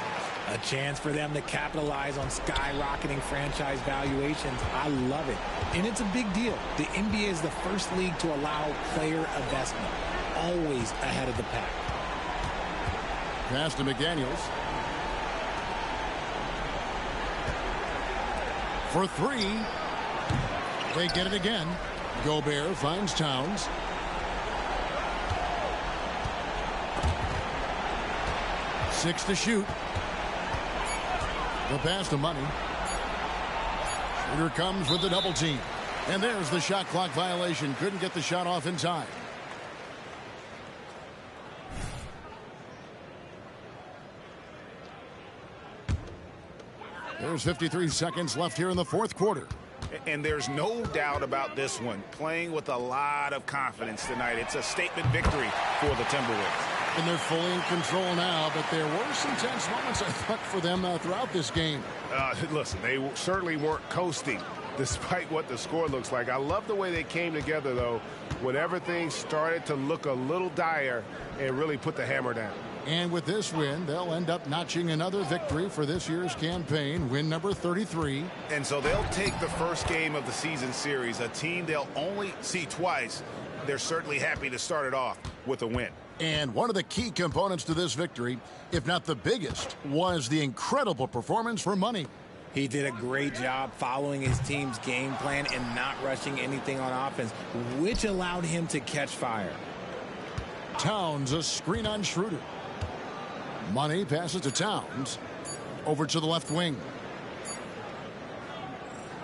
A chance for them to capitalize on skyrocketing franchise valuations. I love it. And it's a big deal. The NBA is the first league to allow player investment. Always ahead of the pack. Pass to McDaniels. For three. They get it again. Gobert finds Towns. Six to shoot. The pass to Money. Shooter comes with the double team. And there's the shot clock violation. Couldn't get the shot off in time. There's 53 seconds left here in the fourth quarter. And there's no doubt about this one. Playing with a lot of confidence tonight. It's a statement victory for the Timberwolves. And they're fully in control now, but there were some tense moments, I thought, for them throughout this game. Listen, they certainly weren't coasting, despite what the score looks like. I love the way they came together, though, when everything started to look a little dire and really put the hammer down. And with this win, they'll end up notching another victory for this year's campaign, win number 33. And so they'll take the first game of the season series, a team they'll only see twice. They're certainly happy to start it off with a win. And one of the key components to this victory, if not the biggest, was the incredible performance for Money. He did a great job following his team's game plan and not rushing anything on offense, which allowed him to catch fire. Towns, a screen on Schroeder. Money passes to Towns. Over to the left wing.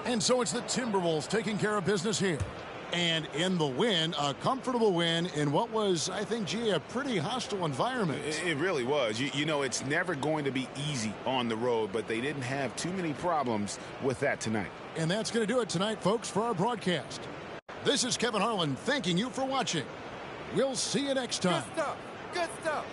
And so it's the Timberwolves taking care of business here. And in the win, a comfortable win in what was, I think, gee, a pretty hostile environment. It really was. You know, it's never going to be easy on the road, but they didn't have too many problems with that tonight. And that's going to do it tonight, folks, for our broadcast. This is Kevin Harlan thanking you for watching. We'll see you next time. Good stuff. Good stuff.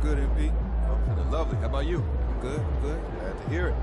good, MP? I'm feeling lovely. How about you? I'm good. I'm good. Glad to hear it.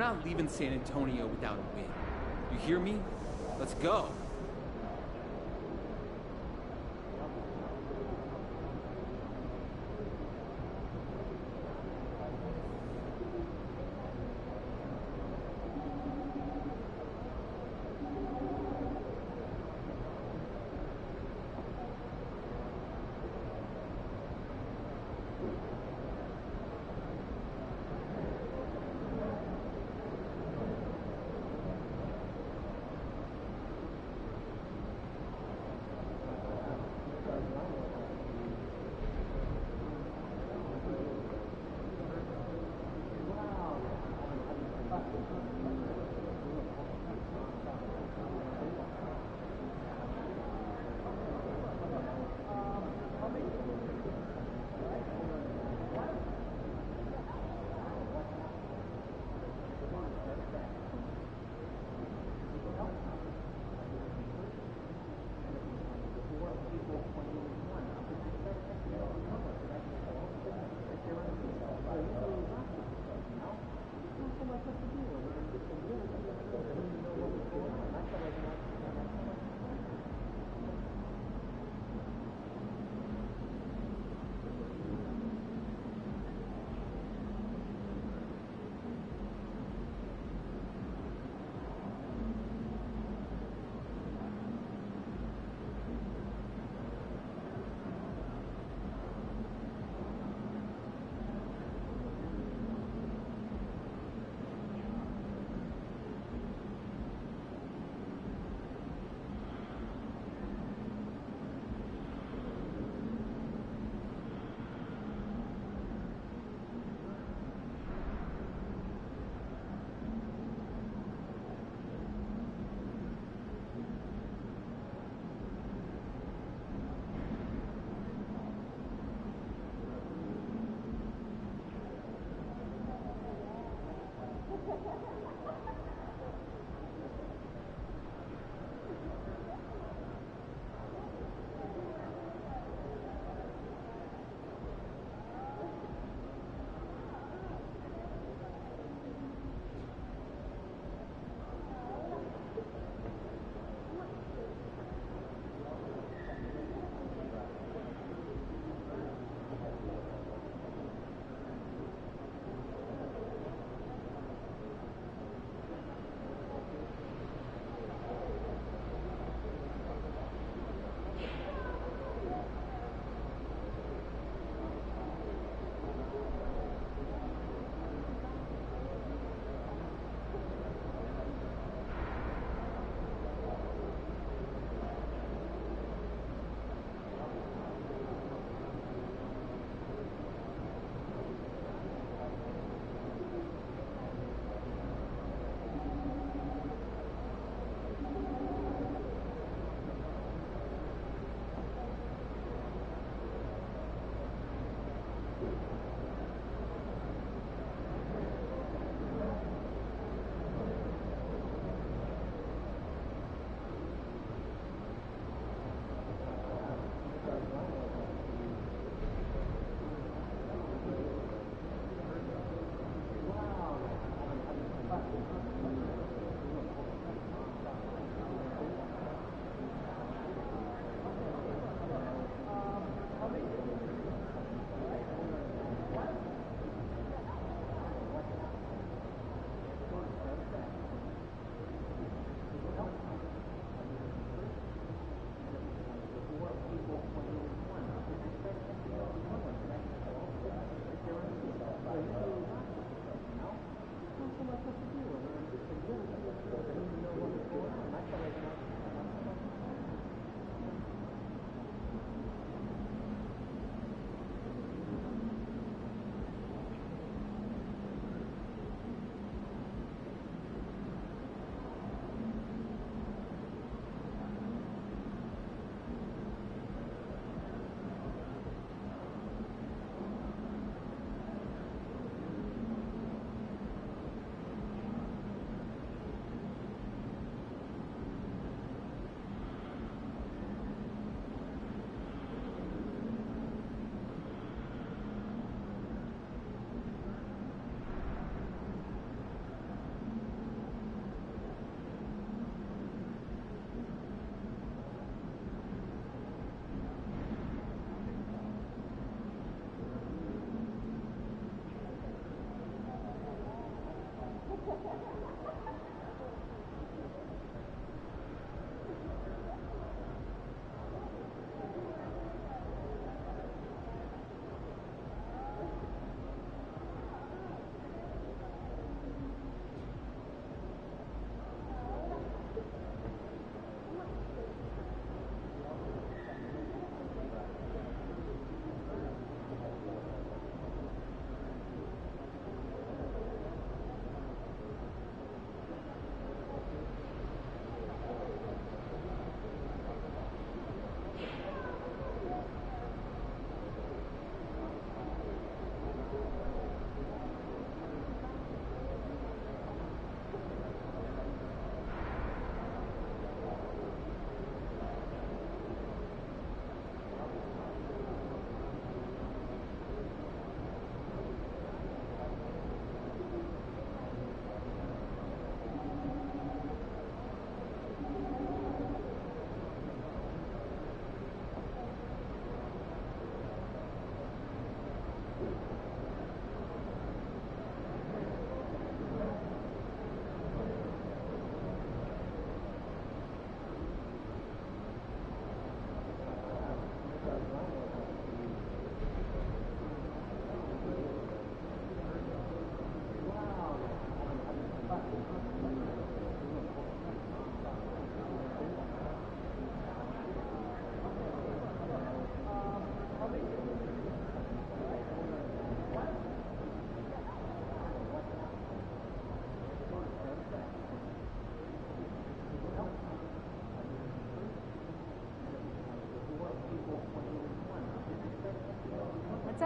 not leaving San Antonio without a win. You hear me? Let's go.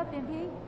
เต็มที่ เ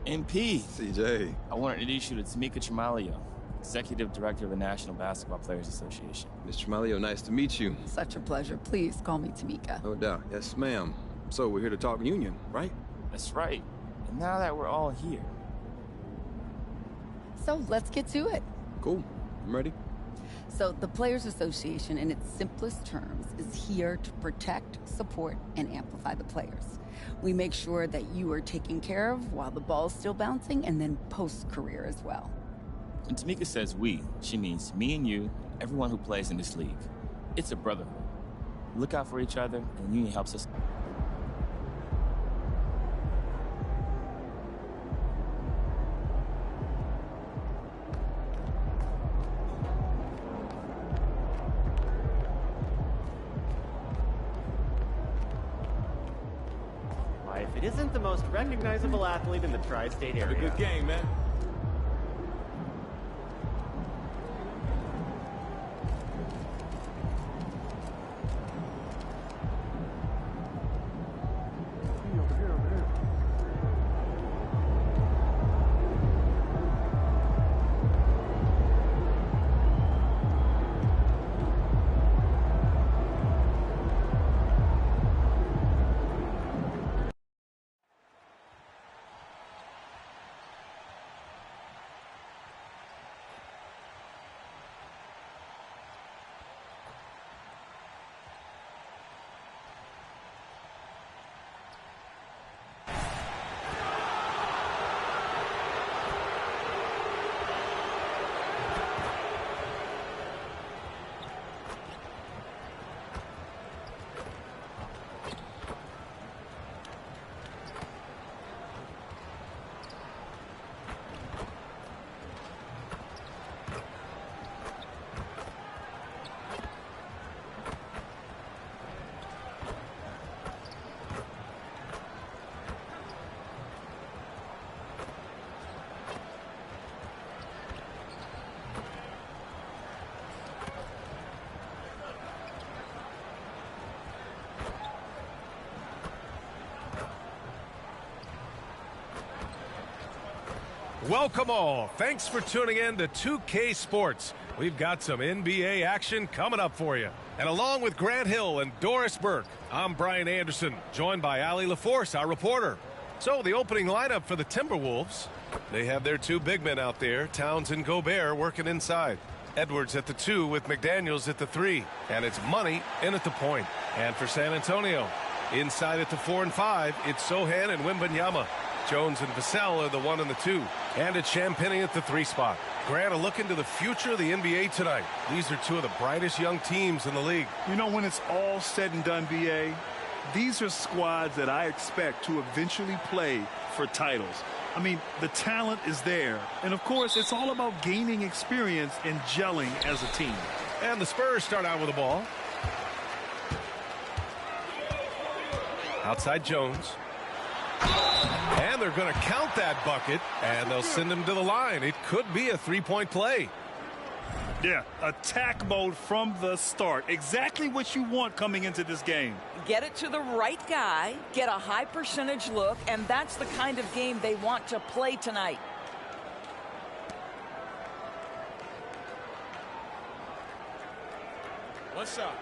MP. CJ. I want to introduce you to Tamika Tremalio, Executive Director of the National Basketball Players Association. Ms. Tremalio, nice to meet you. Such a pleasure. Please call me Tamika. No doubt. Yes, ma'am. So we're here to talk union, right? That's right. And now that we're all here. So let's get to it. Cool. I'm ready. So the Players Association, in its simplest terms, is here to protect, support, and amplify the players. We make sure that you are taken care of while the ball's still bouncing, and then post-career as well. When Tamika says we, she means me and you, everyone who plays in this league. It's a brotherhood. We look out for each other, and the union helps us. If it isn't the most recognizable athlete in the tri-state area. A good game, man. Welcome all. Thanks for tuning in to 2K Sports. We've got some NBA action coming up for you. And along with Grant Hill and Doris Burke, I'm Brian Anderson, joined by Allie LaForce, our reporter. So the opening lineup for the Timberwolves, they have their two big men out there, Towns and Gobert, working inside. Edwards at the 2 with McDaniels at the 3. And it's Money in at the point. And for San Antonio, inside at the 4 and 5, it's Sohan and Wembanyama. Jones and Vassell are the 1 and the 2. And it's Champagnie at the 3 spot. Grant, a look into the future of the NBA tonight. These are two of the brightest young teams in the league. You know, when it's all said and done, BA, these are squads that I expect to eventually play for titles. I mean, the talent is there. And, of course, it's all about gaining experience and gelling as a team. And the Spurs start out with the ball. Outside Jones. And they're going to count that bucket, and they'll send him to the line. It could be a three-point play. Yeah, attack mode from the start. Exactly what you want coming into this game. Get it to the right guy, get a high percentage look, and that's the kind of game they want to play tonight. What's up?